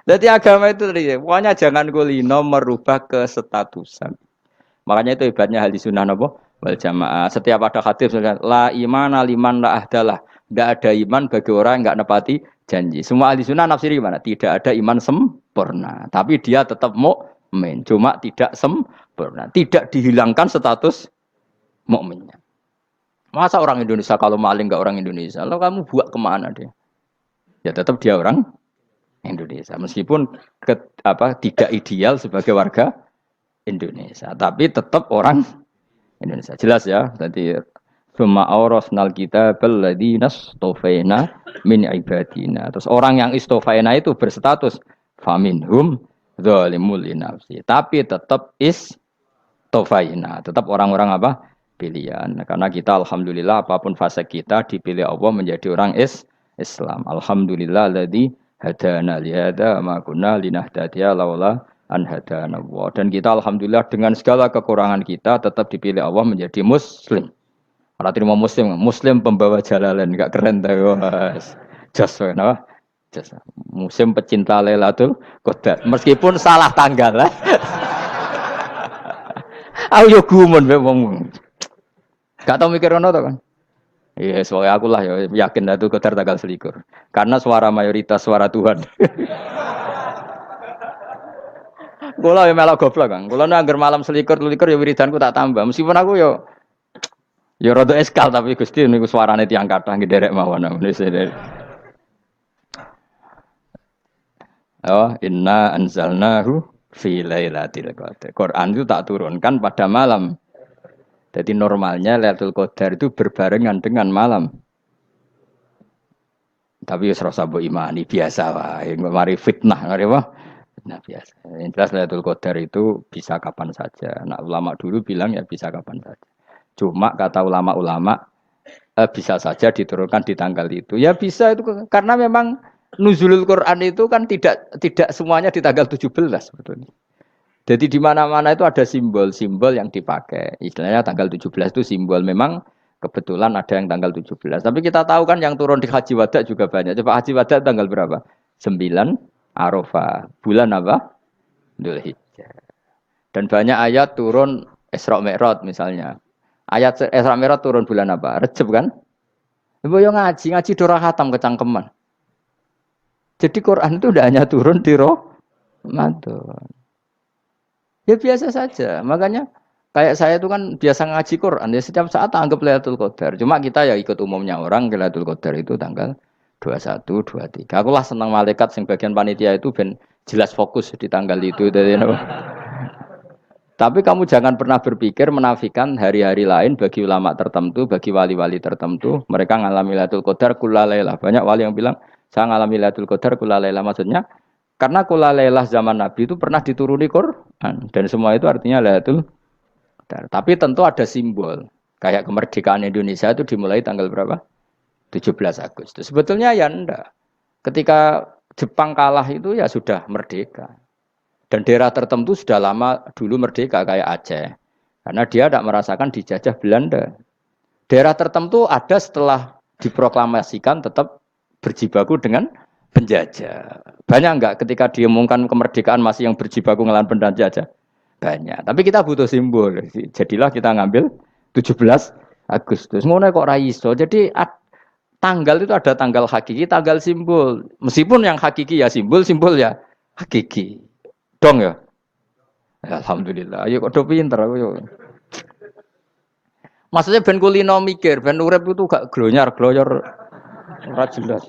Jadi agama itu tadi, pokoknya jangan kulino merubah kesestatusan. Makanya itu hebatnya ahli sunnah napa wal jamaah. Setiap ada hadis la imana liman la ahdalah. Tidak ada iman bagi orang yang enggak nepati janji. Semua ahli sunnah nafsiri gimana? Tidak ada iman sempurna, tapi dia tetap mukmin, cuma tidak sempurna. Tidak dihilangkan status mukminnya. Masa orang Indonesia kalau maling enggak orang Indonesia? Lalu kamu buat kemana dia? Ya tetap dia orang Indonesia, meskipun tidak ideal sebagai warga Indonesia, tapi tetap orang Indonesia. Jelas ya. Jadi summa awrasnal kitabal ladzina istofaina min ibadina. Terus orang yang istofaina itu berstatus faminhum zalimul linafsi. Tapi tetap istofaina, tetap orang-orang apa? Pilihan. Karena kita alhamdulillah apapun fase kita dipilih Allah menjadi orang Islam. Alhamdulillah alladzi hadana li hadza ma kunna linahtadiya laula an hadana Allah. Dan kita alhamdulillah dengan segala kekurangan kita tetap dipilih Allah menjadi muslim. Ora terima muslim pembawa jalalain, enggak keren ta Mas. Jas napa? Jas. Muslim pecinta Lailatul Qadar. Meskipun salah tanggal lah. Aku yo gumun mbek wong. Gak tau mikir ngono to kan. Iya, soalnya aku lah ya yakin Lailatul Qadar tanggal 21. Karena suara mayoritas suara Tuhan. Kula ya melok goblok kan. Kula nek anggar malam 21 ya wiridanku tak tambah. Meskipun aku ya rada eskal tapi Gusti niku suarane tiyang kathah ngederek mawon. Oh, inna anzalnahu fi lailatul qadar. Quran itu tak turunkan pada malam. Jadi normalnya Lailatul Qadar itu berbarengan dengan malam. Tapi wis rasa mbok imani biasa wae. Mari fitnah, mari apa? Nah biasa. Yang jelas Lailatul Qadar itu bisa kapan saja. Nah ulama dulu bilang ya bisa kapan saja. Cuma kata ulama-ulama bisa saja diturunkan di tanggal itu. Ya bisa itu karena memang nuzulul Quran itu kan tidak semuanya di tanggal 17 sebetulnya. Jadi di mana-mana itu ada simbol-simbol yang dipakai. Istilahnya tanggal 17 itu simbol memang kebetulan ada yang tanggal 17. Tapi kita tahu kan yang turun di Haji Wada juga banyak. Coba Haji Wada tanggal berapa? 9 Arafah. Bulan apa? Dzulhijjah. Dan banyak ayat turun Isra Mi'raj misalnya. Ayat Isra Mi'raj turun bulan apa? Rejab kan? Ibu yang ngaji dora khatam kecangkeman. Jadi Quran itu tidak hanya turun di Ramadan. Ya biasa saja. Makanya kayak saya itu kan biasa ngaji Quran ya setiap saat anggap Lailatul Qadar. Cuma kita ya ikut umumnya orang Lailatul Qadar itu tanggal 21, 23. Aku lah senang malaikat sing bagian panitia itu ben jelas fokus di tanggal itu. Tapi kamu jangan pernah berpikir menafikan hari-hari lain bagi ulama tertentu, bagi wali-wali tertentu. Mereka ngalami Lailatul Qadar kullailah. Banyak wali yang bilang, saya ngalami Lailatul Qadar kullailah. Maksudnya, karena kullailah zaman Nabi itu pernah dituruni Quran. Dan semua itu artinya Lailatul Qadar. Tapi tentu ada simbol. Kayak kemerdekaan Indonesia itu dimulai tanggal berapa? 17 Agustus. Sebetulnya ya enggak. Ketika Jepang kalah itu ya sudah merdeka. Dan daerah tertentu sudah lama dulu merdeka kayak Aceh. Karena dia tidak merasakan dijajah Belanda. Daerah tertentu ada setelah diproklamasikan tetap berjibaku dengan penjajah. Banyak enggak ketika diumumkan kemerdekaan masih yang berjibaku ngelawan penjajah? Banyak. Tapi kita butuh simbol. Jadilah kita ngambil 17 Agustus. Ngono kok ra iso. Jadi tanggal itu ada tanggal hakiki, tanggal simbol. Meskipun yang hakiki ya simbol, simbol ya hakiki. Dong ya? Alhamdulillah. Ayo kok do pinter aku yo. Maksudnya ben kulino mikir, ben urip itu gak glonyar-glonyor ora jelas.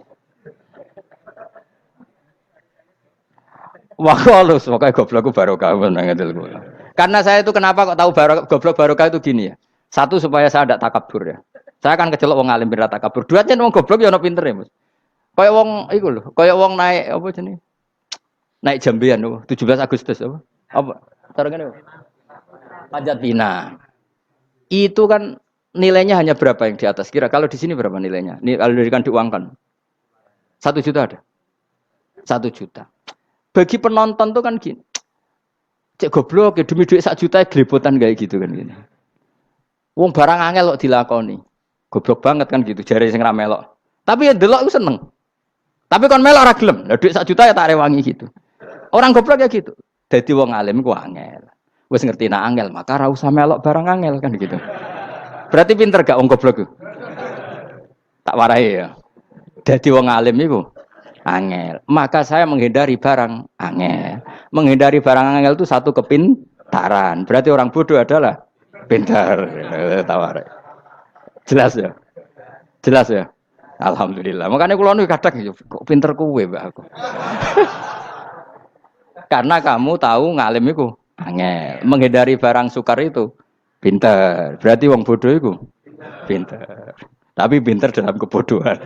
Wah, halus pokoke goblokku barokah nang ngedel kula. Karena saya itu kenapa kok tahu goblok barokah itu gini ya. Satu supaya saya tidak takabur ya. Saya akan kecelok wong alim ben takabur. Dua yen wong goblok ya ono pinter ya, Mas. Kaya wong iku lho, kaya wong naik apa jenenge? Naik jambean 17 Agustus apa? Apa? Cara ngene. Panjat Pinang. Itu kan nilainya hanya berapa yang di atas? Kira kalau di sini berapa nilainya? Kalau diuangkan. 1 juta ada. 1 juta. Bagi penonton tuh kan gini. Cek goblok ya demi duit 1 juta gelepotan kayak gitu kan gini. Wong barang angel kok dilakoni. Goblok banget kan gitu jare sing ra melok. Tapi ya delok aku seneng. Tapi kon melok ora gelem. Lah duit 1 juta ya tak rewangi gitu. Orang goblok ya gitu. Dadi wong alim ku angel. Wis ngerti nak angel, maka ora usah melok barang angel kan gitu. Berarti pinter gak wong goblok ku? Tak warai ya. Dadi wong alim iku angel. Maka saya menghindari barang angel. Menghindari barang angel itu satu kepintaran. Berarti orang bodoh adalah pintar. Tawarai. Jelas ya? Jelas ya? Alhamdulillah. Makanya kula nu kadang kok pinter kuwe mbak aku. Karena kamu tahu ngalim iku angel. Menghindari barang sukar itu pinter. Berarti wong bodoh iku pinter. Tapi pinter dalam kebodohan.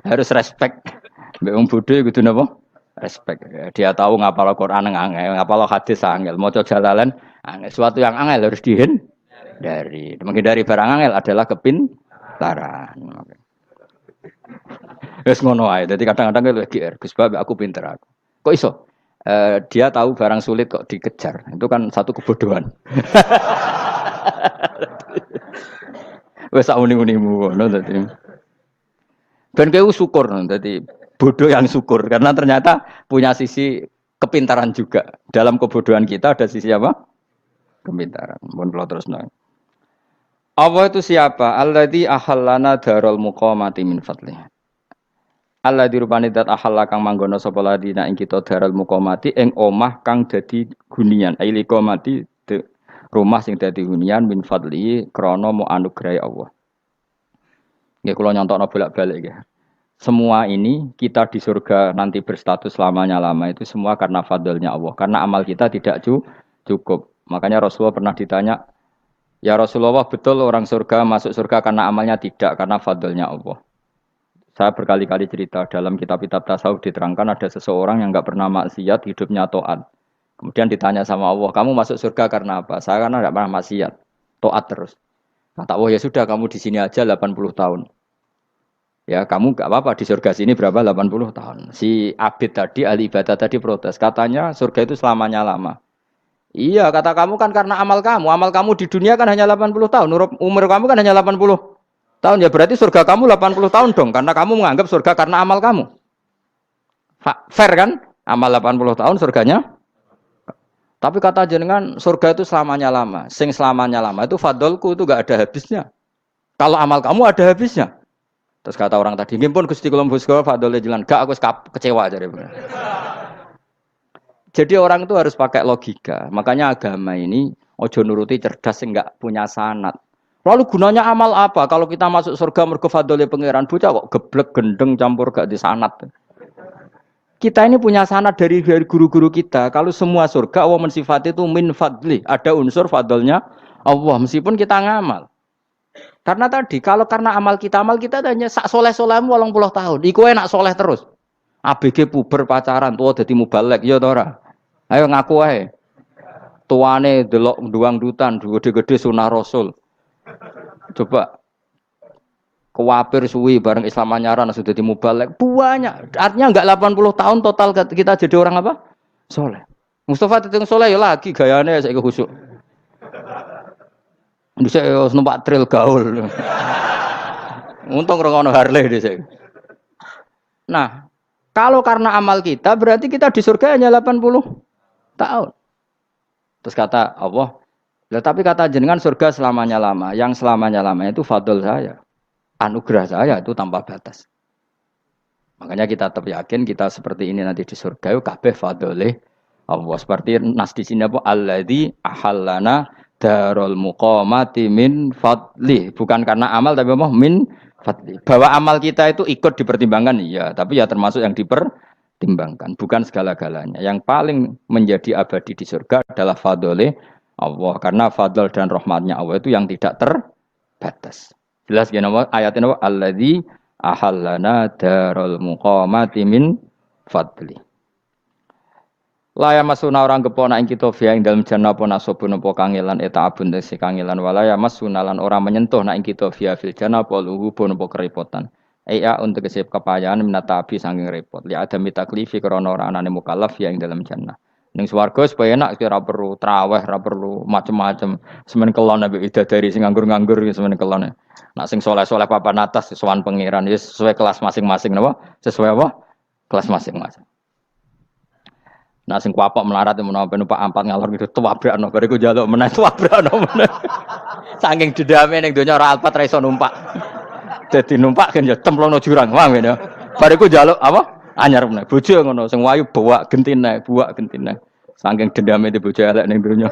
Harus respect. Mbak wong bodoh iku napa? Respect. Dia tahu ngapal Quran angel, ngapal hadis angel, maca jalalan angel. Suatu yang angel harus dihindari. Menghindari barang angel adalah kepintaran. Wes ngono ae. Dadi kadang-kadang lho GR, Gus Bab aku pinter aku. Kok iso? Dia tahu barang sulit kok dikejar. Itu kan satu kebodohan. Wes sak uni-unimu ngono dadi. Ben kowe syukur dadi bodoh yang syukur karena ternyata punya sisi kepintaran juga. Dalam kebodohan kita ada sisi apa? Kepintaran. Mun kula terusno. Allah itu siapa? Alladzi ahallana darul muqamati min fadlih. Allah dirupani dat ahalla kang manggono sapa ladina ing kita daral muqamati ing omah kang dadi hunian ailika mati rumah sing dadi hunian min fadli krana mu anugrahe Allah. Nggih kula nyontokno bolak-balik nggih. Semua ini kita di surga nanti berstatus lamanya-lama itu semua karena fadlnya Allah. Karena amal kita tidak cukup. Makanya Rasulullah pernah ditanya, "Ya Rasulullah, betul orang surga masuk surga karena amalnya tidak karena fadlnya Allah?" Saya berkali-kali cerita dalam kitab-kitab tasawuf diterangkan ada seseorang yang enggak pernah maksiat, hidupnya taat. Kemudian ditanya sama Allah, "Kamu masuk surga karena apa?" "Saya karena enggak pernah maksiat, taat terus." Kata Allah, "Ya sudah kamu di sini aja 80 tahun." Ya, kamu enggak apa-apa di surga sini berapa 80 tahun. Si Abid tadi ahli ibadah tadi protes, katanya surga itu selamanya lama. Iya, kata kamu kan karena amal kamu. Amal kamu di dunia kan hanya 80 tahun. Umur kamu kan hanya 80 tahun, ya berarti surga kamu 80 tahun dong, karena kamu menganggap surga karena amal kamu. Fair kan? Amal 80 tahun surganya. Tapi kata jenengan surga itu selamanya lama. Sing selamanya lama itu fadolku itu gak ada habisnya. Kalau amal kamu ada habisnya. Terus kata orang tadi, "Nggih pun Gusti kula mbusga fadhole jalan." Gak aku kecewa jare. Jadi orang itu harus pakai logika. Makanya agama ini ojo nuruti cerdas enggak punya sanad. Lalu gunanya amal apa? Kalau kita masuk surga mergo fadhole pangeran, bocah kok geblek gendeng campur gak di sanad. Kita ini punya sanad dari guru-guru kita. Kalau semua surga Allah mensifati itu min fadli, ada unsur fadlnya Allah meskipun kita ngamal. Karena tadi kalau karena amal kita hanya sak soleh-solehmu 80 tahun. Iku enak soleh terus. ABG puber pacaran tua dadi mubalek ya ta ora? Ayo ngaku ae. Tuane delok duang dutan gede-gede sunah Rasul. Coba kuwapir suwi bareng Islam anyaran sudah dadi mubalek. Banyak. Artinya enggak 80 tahun total kita jadi orang apa? Soleh. Mustafa teting soleh ya lagi gayane saiki khusuk. Dhisik numpak trail gaul. Untung ngrungokno Harley dhisik. Nah, kalau karena amal kita berarti kita di surga hanya 80 tahun. Terus kata Allah, tapi kata jenengan surga selamanya lama. Yang selamanya lama itu fadl saya. Anugerah saya itu tanpa batas. Makanya kita tetap yakin kita seperti ini nanti di surga itu kabeh fadlih Allah. Seperti nas di sini apa? Alladzi ahallana darul muqamati min fadli. Bukan karena amal tapi apa? Min fadli. Bahwa amal kita itu ikut dipertimbangkan iya, tapi ya termasuk yang dipertimbangkan, bukan segala-galanya. Yang paling menjadi abadi di surga adalah fadlih Allah. Karena fadl dan rahmatnya Allah itu yang tidak terbatas. Jelas gini ayatnya apa? Alladzi ahallana darul muqamati min fadli. Laya masuna orang kepona ing kita via ing dalam jannah apa nasobun apa kangelan eta abun desi kangelan walaya masuna lan orang menyentuh nak ing kita via fil jannah apa luhu pun apa kerepotan. Iya untuk kesip kepayahan minata api saking repot. Li ada mitaklifi krana ora anane mukallaf via ing dalam jannah. Ning swarga supaya enak ora perlu traweh, ora perlu macam-macam. Semen kelon ambek idadari sing nganggur-nganggur semen kelon. Nak sing soleh-soleh papan atas sowan pangeran wis sesuai kelas masing-masing napa? Sesuai apa? Kelas masing-masing. Nah sing kuapok melarat menawa numpak ampat ngalor gitu tuwabrakno bariku njaluk meneh tuwabrakno meneh. Saking dendame ning donya ora alpat ra iso numpak. Dadi numpak kan ya cemplungno jurang, paham ya. Bariku njaluk apa? Anyar meneh. Bojo ngono sing wayu bawa gentine, buak gentine. Saking dendame di bojo elek ning donya.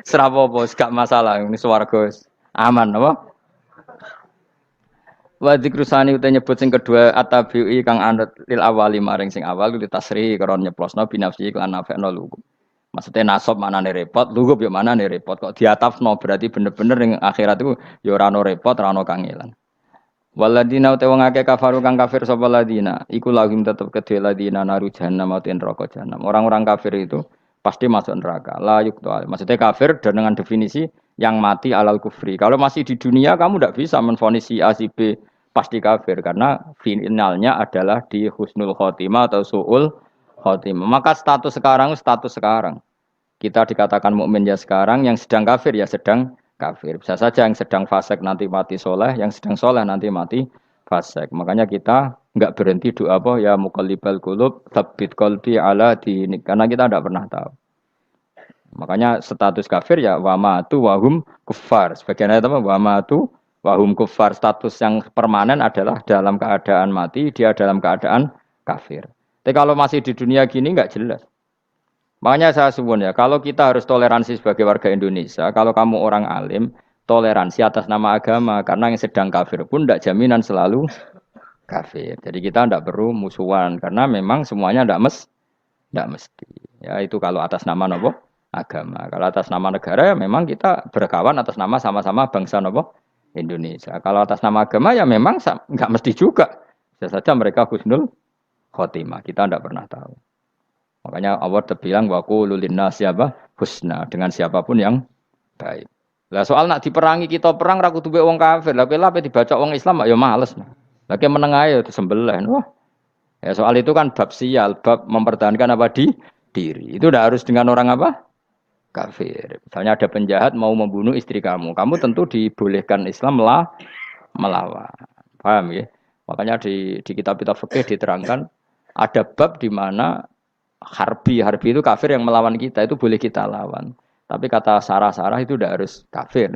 Serapopo gak masalah ini swarga aman apa? Wa dzikrusani uta nyebut sing kedua atabi'i kang anut lil awali maring sing awal li tasri karo nyeplosno binafsi lan nafekno lugu. Maksudnya nasab manane repot, lugu yo manane repot kok diatafno berarti bener-bener ning akhirat itu yo ora ono repot, ora ono kangelan. Waladina uta wong akeh kafaru kang kafir sapa ladina, iku lahum tetep kedhe ladina naru jahannam mauten neraka jahannam. Orang-orang kafir itu pasti masuk neraka. La yuqta. Maksudnya kafir dengan definisi yang mati alal kufri. Kalau masih di dunia kamu tidak bisa menvonis si A si B pasti kafir karena finalnya adalah di husnul khotimah atau suul khotimah. Maka status sekarang. Kita dikatakan mukmin ya sekarang, yang sedang kafir ya sedang kafir. Bisa saja yang sedang fasik nanti mati soleh, yang sedang soleh nanti mati fasik. Makanya kita enggak berhenti doa apa ya muqallibal qulub tsabbit qalbi ala dinik karena kita tidak pernah tahu. Makanya status kafir ya wamatu wahum kufar. Sebagian ayat apa wamatu wahum kufar, status yang permanen adalah dalam keadaan mati, dia dalam keadaan kafir. Tapi kalau masih di dunia gini nggak jelas. Makanya saya suwun ya, kalau kita harus toleransi sebagai warga Indonesia, kalau kamu orang alim, toleransi atas nama agama, karena yang sedang kafir pun tidak jaminan selalu kafir. Jadi kita tidak perlu musuhan, karena memang semuanya tidak mesti. Ya itu kalau atas nama nopo agama. Kalau atas nama negara ya memang kita berkawan atas nama sama-sama bangsa nopo Indonesia. Kalau atas nama agama ya memang nggak mesti juga. Bisa saja mereka husnul khotimah. Kita tidak pernah tahu. Makanya Allah terbilang wa qulu linnasi siapa husna dengan siapapun yang baik. Lah soal nak diperangi kita perang ra kudu wong kafir. Lah kowe dibaca wong Islam ya males. Lah ke meneng ae disembelih. Wah. Ya soal itu kan bab sial, bab mempertahankan apa di diri. Itu tidak harus dengan orang apa? Kafir. Misalnya ada penjahat mau membunuh istri kamu, kamu tentu dibolehkan Islam melawan. Paham ya? Makanya di kitab-kitab fikih diterangkan ada bab di mana harbi itu kafir yang melawan kita itu boleh kita lawan. Tapi kata sarah itu tidak harus kafir.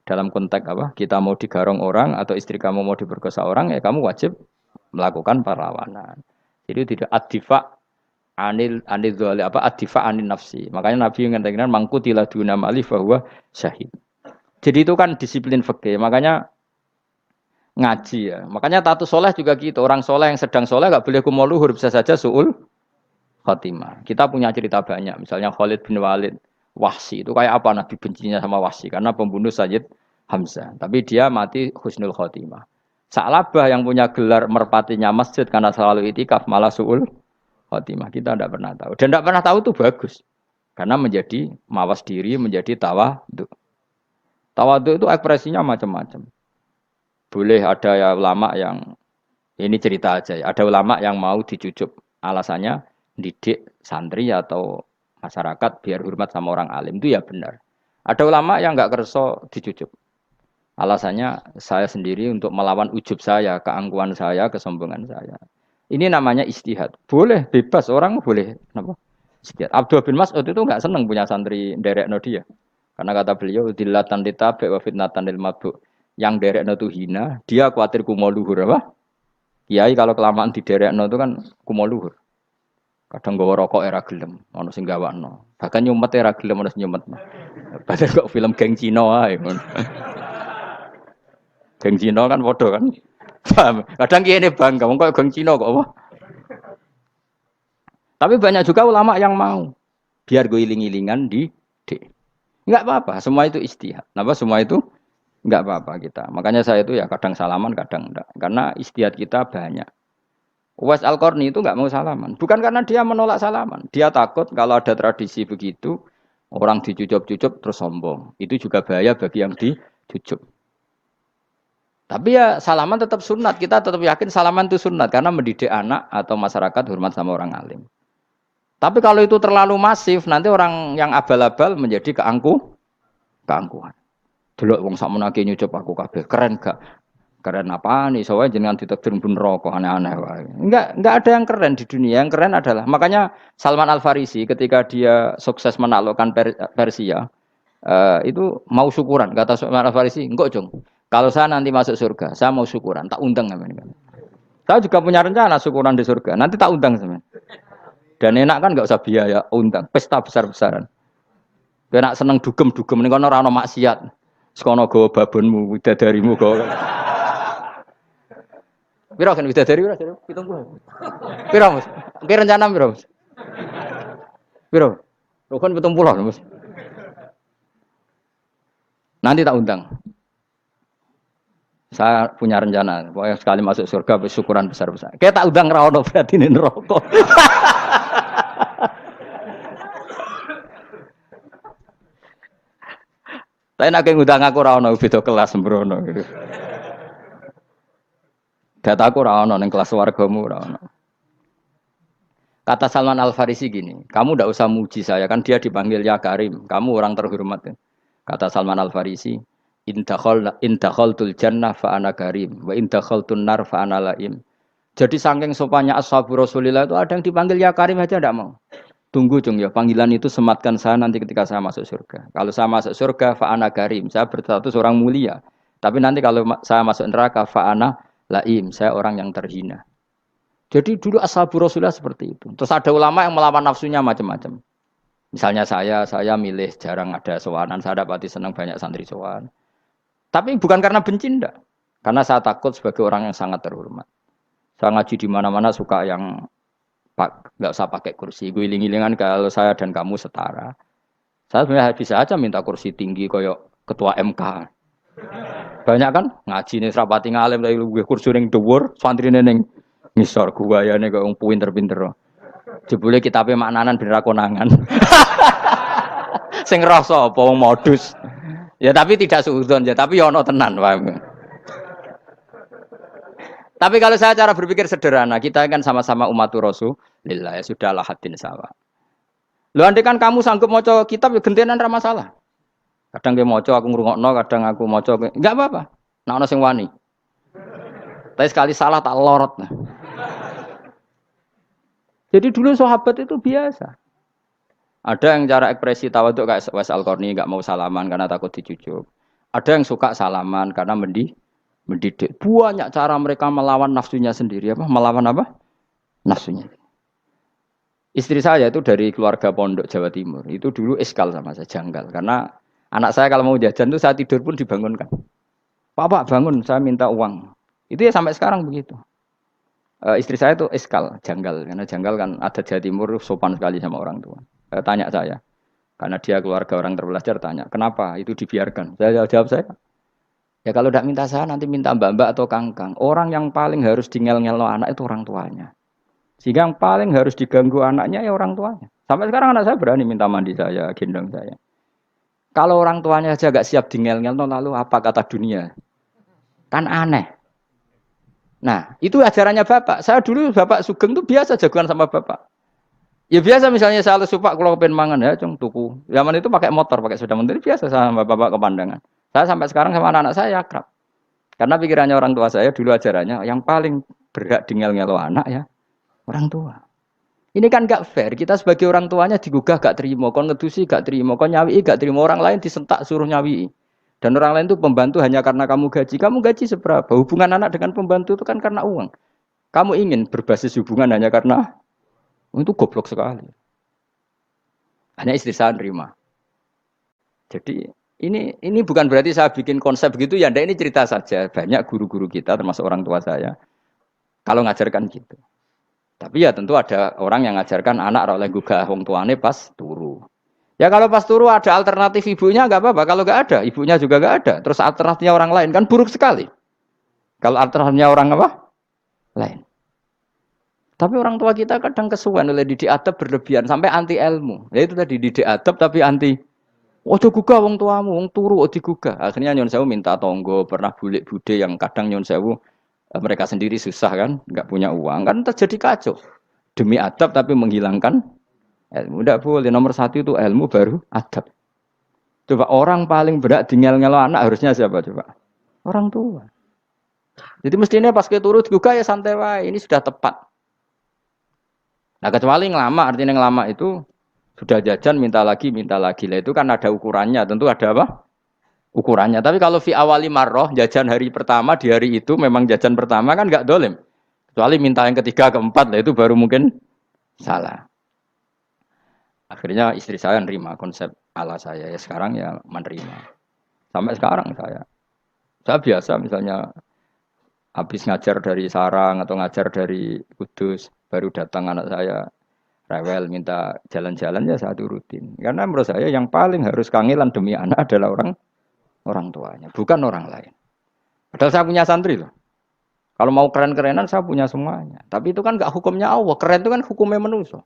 Dalam konteks apa? Kita mau digarong orang atau istri kamu mau diperkosa orang, ya kamu wajib melakukan perlawanan. Jadi tidak adifa anil dzali apa adifa anin nafsi. Makanya Nabi mengatakan mangkutila duna mali bahwa syahid. Jadi itu kan disiplin fikih. Makanya ngaji ya. Makanya tatus soleh juga gitu. Orang soleh yang sedang soleh nggak boleh kumul luhur, bisa saja suul khotimah. Kita punya cerita banyak. Misalnya Khalid bin Walid, Wahsi itu kayak apa Nabi bencinya sama Wahsi karena pembunuh Sayyid Hamzah. Tapi dia mati husnul khotimah. Sa'labah yang punya gelar merpatinya masjid karena selalu itikaf malah suul khotimah. Kita tidak pernah tahu. Dan tidak pernah tahu itu bagus. Karena menjadi mawas diri, menjadi tawadhu. Tawadhu itu ekspresinya macam-macam. Boleh ada ya ulama yang ini cerita aja ya. Ada ulama yang mau dicucup. Alasannya didik santri atau masyarakat biar hormat sama orang alim itu ya benar. Ada ulama yang nggak kerso dicucup. Alasannya saya sendiri untuk melawan ujub saya, keangkuhan saya, kesombongan saya. Ini namanya istihad. Boleh bebas orang boleh. Kenapa? Istihad. Abdul bin Mas'ud itu nggak senang punya santri derek dia. Karena kata beliau dilatan ditabe wa fitnatan lil mabuk. Yang derekno itu hina, dia khawatir kumo luhur apa? Kiai kalau kelamaan di derekno itu kan kumo luhur. Kadang gawa rokok era gelem, ono sing gawakno. Bahkan nyumet era gelem ono sing nyumet. Padahal kok film geng Cina ae ngono. Geng Cina kan padha kan. Paham? Kadang kiai ini bangga, wong kok geng Cina kok apa? Tapi banyak juga ulama yang mau biar gue iling-ilingan di D. Enggak apa-apa, semua itu istihad. Napa semua itu enggak apa-apa kita. Makanya saya itu ya kadang salaman, kadang enggak. Karena istihad kita banyak. Uwais Al-Qarni itu enggak mau salaman. Bukan karena dia menolak salaman. Dia takut kalau ada tradisi begitu, orang dicucup-cucup terus sombong. Itu juga bahaya bagi yang dicucup. Tapi ya salaman tetap sunat. Kita tetap yakin salaman itu sunat. Karena mendidik anak atau masyarakat hormat sama orang alim. Tapi kalau itu terlalu masif, nanti orang yang abal-abal menjadi keangkuhan. Delok wong sakmenake nyucup aku kabeh. Keren gak? Keren apa nih? Soalnya jenengan ditakdir pun rokok aneh-aneh wae. Enggak ada yang keren di dunia. Yang keren adalah makanya Salman Al Farisi ketika dia sukses menaklukkan Persia, itu mau syukuran. Kata Salman Al Farisi, "Enggak, Jong. Kalau saya nanti masuk surga, saya mau syukuran, tak undang namanya." Saya juga punya rencana syukuran di surga. Nanti tak undang sama. Dan enak kan nggak usah biaya undang, pesta besar-besaran. Enak seneng dugem-dugem ini kono ora ono maksiat. Sekono gawa babonmu, widadarimu gawa. Piro kan widadari ora? 70. Piro, Mas? Oke rencana piro, Mas? Piro? Rukun 70, Mas. Nanti tak undang. Saya punya rencana, pokoknya sekali masuk surga syukuran besar-besar. Kayak tak undang ra ono berarti ini neraka. Tapi nak ngundang aku ra ono beda kelas sembrono gitu. Dataku ra ono ning kelas wargamu ra ono. Kata Salman Al Farisi gini, kamu ndak usah muji saya kan dia dipanggil ya Karim, kamu orang terhormat. Kata Salman Al Farisi, indakhaltul jannah fa ana karim wa indakhaltun nar fa ana laim. Jadi saking sopannya ashabu Rasulillah itu ada yang dipanggil ya Karim aja ndak mau. Tunggu cung ya, panggilan itu sematkan saya nanti ketika saya masuk surga. Kalau saya masuk surga, fa'ana karim, saya berstatus orang mulia. Tapi nanti kalau saya masuk neraka, fa'ana laim, saya orang yang terhina. Jadi dulu ashabu Rasulullah seperti itu. Terus ada ulama yang melawan nafsunya macam-macam. Misalnya saya milih jarang ada sowanan, saya dapati senang banyak santri sowan. Tapi bukan karena benci, enggak. Karena saya takut sebagai orang yang sangat terhormat. Saya ngaji di mana-mana suka yang nggak usah pakai kursi, gue iling-ilingan kalau saya dan kamu setara. Saya sebenarnya bisa aja minta kursi tinggi koyok ketua MK. Banyak kan ngaji nih serapati ngalim dari gue kursi ning dhuwur, santri neng ngisor gue ya nih kok pinter-pinter. Jebule kitabe maknanan bener konangan. Sing rasa apa wong modus. Ya tapi tidak suudzon ya, tapi ya ono tenan, paham. Tapi kalau saya cara berpikir sederhana, kita kan sama-sama umatur Rasulillah, ya sudahlah hadin sawa. Lu andai kan kamu sanggup maca kitab ya gentenan ra masalah. Kadang dia maca aku ngrungokno, kadang aku maca enggak apa-apa. Nek ana sing wani. Tapi sekali salah tak lorot. Jadi dulu sahabat itu biasa. Ada yang cara ekspresi tawaduk kayak Uwais Al-Qarni enggak mau salaman karena takut dicucuk. Ada yang suka salaman karena mendidik. Banyak cara mereka melawan nafsunya sendiri apa? Melawan apa? Nafsunya. Istri saya itu dari keluarga pondok Jawa Timur. Itu dulu eskal sama saya, janggal. Karena anak saya kalau mau jajan tuh saya tidur pun dibangunkan. Pak bangun, saya minta uang. Itu ya sampai sekarang begitu. Istri saya itu eskal, janggal. Karena janggal kan ada Jawa Timur sopan sekali sama orang tua. Tanya saya. Karena dia keluarga orang terpelajar tanya, kenapa itu dibiarkan? Saya jawab saya, ya kalau tidak minta saya nanti minta mbak-mbak atau kangkang. Orang yang paling harus dingel-ngel anak itu orang tuanya. Sehingga yang paling harus diganggu anaknya ya orang tuanya. Sampai sekarang anak saya berani minta mandi saya, gendong saya. Kalau orang tuanya aja gak siap dingel-ngel, lalu apa kata dunia? Kan aneh. Nah, itu ajarannya bapak. Saya dulu bapak Sugeng itu biasa jagoan sama bapak. Ya biasa misalnya saya supak kalau pengen mangan ya cung tuku. Zaman itu pakai motor, pakai sepeda motor biasa sama bapak kepandangan. Saya sampai sekarang sama anak-anak saya akrab. Karena pikirannya orang tua saya dulu ajarannya yang paling berhak dingel-ngelo anak ya orang tua. Ini kan gak fair. Kita sebagai orang tuanya digugah gak terima, kon ngedusi gak terima, kon nyawi gak terima, orang lain disentak suruh nyawi. Dan orang lain itu pembantu hanya karena kamu gaji. Kamu gaji seberapa? Hubungan anak dengan pembantu itu kan karena uang. Kamu ingin berbasis hubungan hanya karena itu goblok sekali. Hanya istri saya nerima. Jadi ini bukan berarti saya bikin konsep begitu ya. Ini cerita saja. Banyak guru-guru kita termasuk orang tua saya kalau ngajarkan gitu. Tapi ya tentu ada orang yang ngajarkan anak oleh gugah wong tuane pas turu. Ya kalau pas turu ada alternatif ibunya nggak apa-apa. Kalau nggak ada ibunya juga nggak ada. Terus alternatifnya orang lain kan buruk sekali. Kalau alternatifnya orang apa? Lain. Tapi orang tua kita kadang kesuwen oleh didik adab berlebihan sampai anti ilmu. Ya itu tadi didik adab tapi anti. Ojo gugah wong tuamu, wong turu ojo digugah. Akhirnya nyon sewu minta tonggo, pernah bulik bude yang kadang nyon sewu mereka sendiri susah kan, nggak punya uang kan terjadi kacau. Demi adab tapi menghilangkan ilmu. Tidak boleh. Nomor satu itu ilmu baru adab. Coba orang paling berat dingel-ngelo anak harusnya siapa coba? Orang tua. Jadi mestinya pas ke turu digugah ya santai wae. Ini sudah tepat. Nah kecuali ngelama, artinya ngelama itu sudah jajan minta lagi lah itu kan ada ukurannya, tentu ada apa? Ukurannya. Tapi kalau fi awali marroh jajan hari pertama di hari itu memang jajan pertama kan nggak dolim. Kecuali minta yang ketiga keempat lah itu baru mungkin salah. Akhirnya istri saya nerima konsep ala saya ya sekarang ya menerima. Sampai sekarang saya biasa misalnya habis ngajar dari Sarang atau ngajar dari Kudus, baru datang anak saya rewel minta jalan-jalan ya saya turutin. Karena menurut saya yang paling harus kangelan demi anak adalah orang tuanya, bukan orang lain. Padahal saya punya santri loh. Kalau mau keren-kerenan saya punya semuanya. Tapi itu kan gak hukumnya Allah. Keren itu kan hukumnya manusia.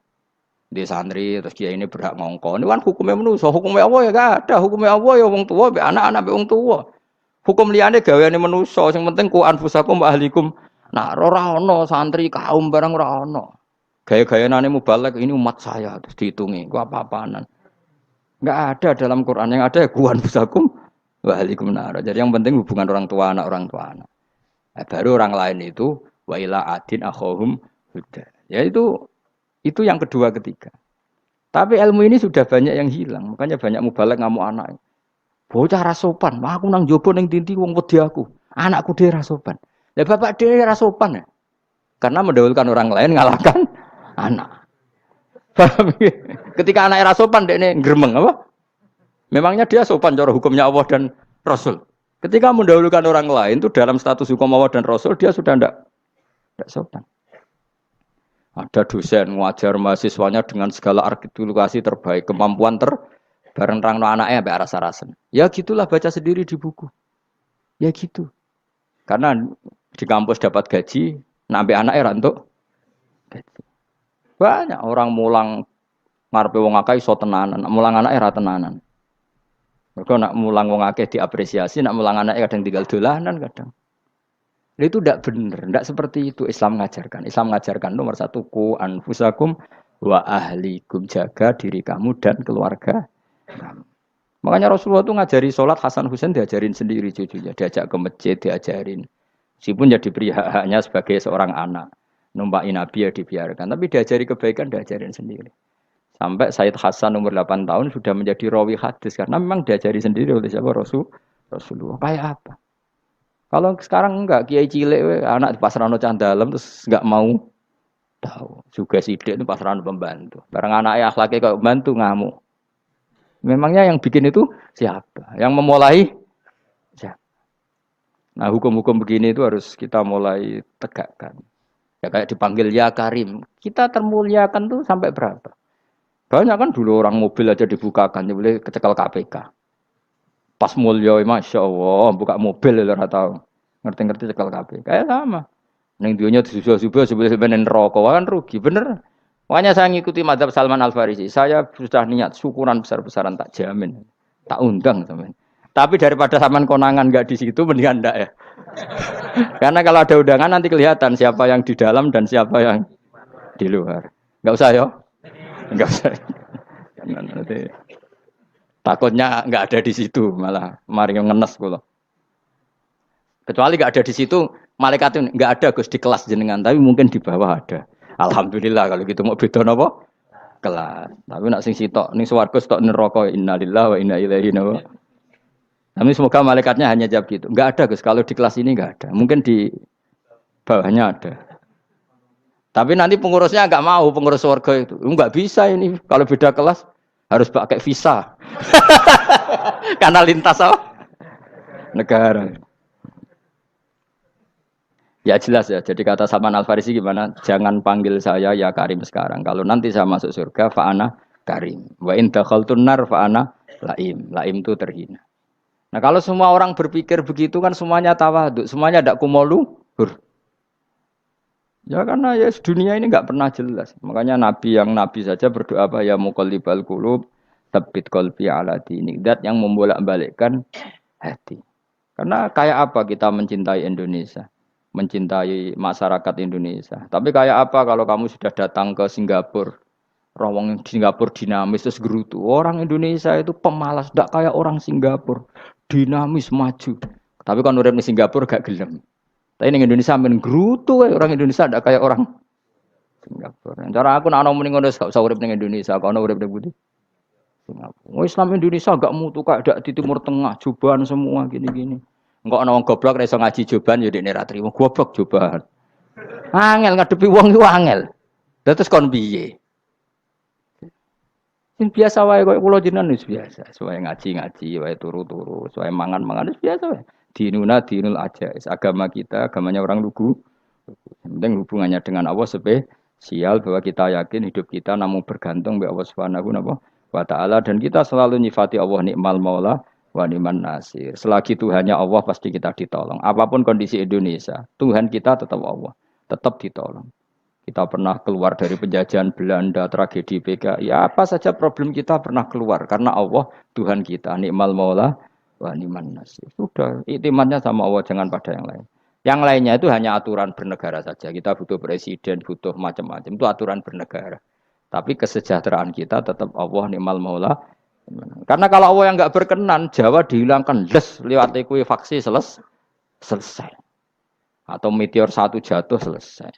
Di santri terus dia ini berhak ngongkon. Ini kan hukumnya manusia. Hukumnya Allah ya gak ada. Hukumnya Allah ya wong tua, be anak-anak be wong tua. Hukum liyane gaweane manusa, sing penting ku anfusakum wa ahlikum. Nah, ora ono santri kaum barang ora ono. Gaya-gayanane mubalek ini umat saya terus dihitungi, ku apa-apaanan. Enggak ada dalam Quran yang ada ku anfusakum wa ahlikum nar. Jadi yang penting hubungan orang tua anak. Nah, baru orang lain itu wa ila adin akhahum huda. Ya itu yang kedua ketiga. Tapi ilmu ini sudah banyak yang hilang, makanya banyak mubalek ngamuk anak. Bocah rasopan, aku nang jopo ning tinti wong wedi aku. Anakku dhewe rasopan. Lah bapak dhewe rasopan ya. Karena mendahulukan orang lain ngalahkan anak. Ketika anak rasopan dekne gremeng apa? Memangnya dia sopan cara hukumnya Allah dan Rasul. Ketika mendahulukan orang lain itu dalam status hukum Allah dan Rasul dia sudah tidak sopan. Ada dosen ngajar mahasiswanya dengan segala artikulasi terbaik, kemampuan bareng terang no anaknya sampai rasa-rasen. Ya gitulah baca sendiri di buku. Ya gitu. Karena di kampus dapat gaji, nampi anaknya rantuk gaji. Banyak orang mulang ngarepe wong akeh iso tenanan, mulang anaknya ra tenanan. Mergo nak mulang wong akeh diapresiasi, nak mulang anaknya kadang tinggal dolanan kadang. Itu tidak benar, tidak seperti itu Islam mengajarkan. Islam mengajarkan nomor satu ku anfusakum wa ahlikum, jaga diri kamu dan keluarga. Makanya Rasulullah itu ngajari sholat Hasan Husain diajarin sendiri cucunya, diajak ke masjid diajarin. Meskipun jadi beri hak-haknya sebagai seorang anak, numpakin Nabi ya dibiarkan, tapi diajari kebaikan diajarin sendiri. Sampai Sayyid Hasan umur 8 tahun sudah menjadi rawi hadis karena memang diajari sendiri oleh siapa Rasulullah Rasulullah. Kayak apa? Kalau sekarang enggak, kiai cilik anak di pasrano candalem terus enggak mau tahu. Juga sidik itu pasrano pembantu. Barang anaknya akhlaknya kayak pembantu ngamuk. Memangnya yang bikin itu siapa? Yang memulai siapa? Nah, hukum-hukum begini itu harus kita mulai tegakkan. Ya kayak dipanggil ya Karim. Kita termuliakan tuh sampai berapa? Banyak kan dulu orang mobil aja dibukakan, ya boleh kecekel KPK. Pas mulia, masya Allah, buka mobil ya tahu. Ngerti-ngerti cekel KPK. Kayak sama. Neng dunia disubah-subah sebenarnya rokok kan rugi, bener. Makanya saya ngikuti mazhab Salman Al Farisi. Saya sudah niat syukuran besar-besaran tak jamin, tak undang teman. Tapi daripada saman konangan nggak di situ, mendingan enggak ya. Karena kalau ada undangan nanti kelihatan siapa yang di dalam dan siapa yang di luar. Nggak usah ya, nggak usah. Nanti takutnya nggak ada di situ malah mari ngenes kulo. Kecuali nggak ada di situ, malaikat itu nggak ada Gus di kelas jenengan, tapi mungkin di bawah ada. Alhamdulillah kalau gitu mau beda apa? Kelas. Tapi nak sing sitok ning swarga sitok neraka innalillahi wa inna ilaihi raji'un. Tapi semoga malaikatnya hanya jawab gitu. Enggak ada Gus, kalau di kelas ini enggak ada. Mungkin di bawahnya ada. Tapi nanti pengurusnya enggak mau, pengurus surga itu. Enggak bisa ini kalau beda kelas harus pakai visa. Karena lintas apa? Negara. Ya jelas ya. Jadi kata Salman Al Farisi gimana? Jangan panggil saya ya Karim sekarang. Kalau nanti saya masuk surga, fa'ana Karim. Wa in dakhaltun nar fa'ana laim. Laim itu terhina. Nah kalau semua orang berpikir begitu kan semuanya tawaduk, semuanya tidak kumoluhur. Ya karena ya dunia ini nggak pernah jelas. Makanya Nabi yang Nabi saja berdoa apa ya muqallibal qulub, tsabbit qalbi ala dinik. Dat yang membolak-balikkan hati. Karena kayak apa kita mencintai Indonesia, mencintai masyarakat Indonesia. Tapi kayak apa kalau kamu sudah datang ke Singapura, rawang Singapura dinamis terus gerutu. Orang Indonesia itu pemalas, tidak kayak orang Singapura, dinamis maju. Tapi kalau urip di Singapura gak gelem. Tapi di Indonesia men gerutu, orang Indonesia tidak kayak orang Singapura. Cara aku nak ngomong ngono gak usah urip ning Indonesia, kalau urip ning Budi. Singapura. Islam Indonesia gak mutu kayak di Timur Tengah, jubahan semua gini-gini. Enggak ana wong goblok ora iso ngaji joban ya dekne ra trimo. Goblok joban. Angel ngadepi wong iku angel. Terus kon piye? Sing biasa wae koyo kula jenengan wis biasa. Suwe ngaji-ngaji wae turu-turu, suwe mangan-mangan wis biasa wae. Dinuna dinul aja. Agama kita, agamanya orang lugu. Yang penting hubungannya dengan Allah spesial bahwa kita yakin hidup kita namun bergantung kepada Allah Subhanahu wa taala dan kita selalu nyifati Allah nikmal maula wa ni'man nasir. Selagi Tuhannya Allah pasti kita ditolong. Apapun kondisi Indonesia, Tuhan kita tetap Allah, tetap ditolong. Kita pernah keluar dari penjajahan Belanda, tragedi PKI, apa saja problem kita pernah keluar karena Allah Tuhan kita, nikmal maula wa ni'man nasir. Sudah, iktimatnya sama Allah, jangan pada yang lain. Yang lainnya itu hanya aturan bernegara saja. Kita butuh presiden, butuh macam-macam. Itu aturan bernegara. Tapi kesejahteraan kita tetap Allah nikmal maula. Karena kalau Allah yang nggak berkenan, Jawa dihilangkan les lewat ekuifaksi selesai. Atau meteor satu jatuh selesai.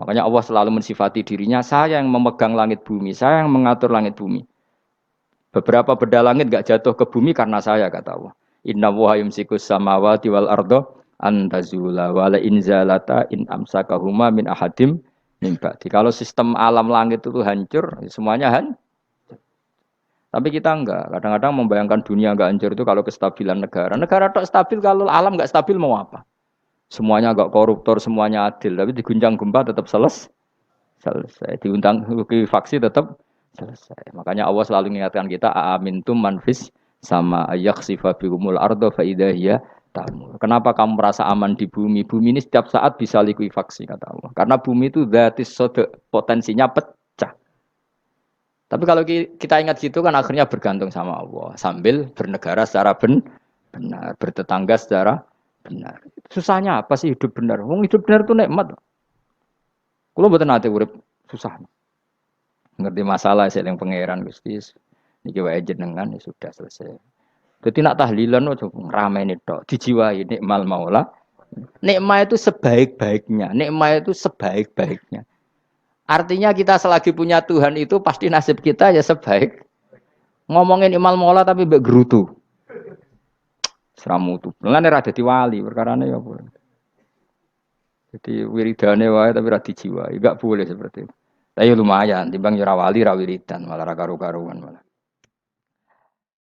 Makanya Allah selalu mensifati dirinya, saya yang memegang langit bumi, saya yang mengatur langit bumi. Beberapa benda langit nggak jatuh ke bumi karena saya, kata Allah. Inna wa yumsikus samawati wal ardo antazula wala inzalata in amsakahuma min ahadim mimba. Kalau sistem alam langit itu hancur, semuanya hancur. Tapi kita enggak. Kadang-kadang membayangkan dunia enggak hancur itu kalau kestabilan negara. Negara tak stabil, kalau alam enggak stabil mau apa? Semuanya enggak koruptor, semuanya adil. Tapi diguncang gempa tetap selesai. Diundang faksi tetap selesai. Makanya Allah selalu mengingatkan kita, aamintum manfis sama ayaksifa bikumul ardo faidahiyah tamur. Kenapa kamu merasa aman di bumi? Bumi ini setiap saat bisa likuifaksi, kata Allah. Karena bumi itu dzatis sodok, potensinya pecah. Tapi kalau kita ingat gitu kan akhirnya bergantung sama Allah. Sambil bernegara secara benar, bertetangga secara benar. Susahnya apa sih hidup benar? Wong hidup benar itu nikmat. Kalau mboten nate urip susah. Ngerti masalah saya yang pangeran Gusti. Niki wae jenengan ya sudah selesai. Jadi nak tahlilan ojo ngrameni tok, dijiwai nikmal maula. Nikmat itu sebaik-baiknya, nikmat itu sebaik-baiknya. Artinya kita selagi punya Tuhan itu pasti nasib kita ya sebaik. Ngomongin imal mola tapi mbek gerutu. Seramutu. Mulane ra dadi wali, perkarane ya apa. Jadi wiridane wae tapi ra dijiwai, enggak boleh seperti itu. Tapi lumayan, timbang ya ra wali ra wiridan, malah ra karo-karuan malah.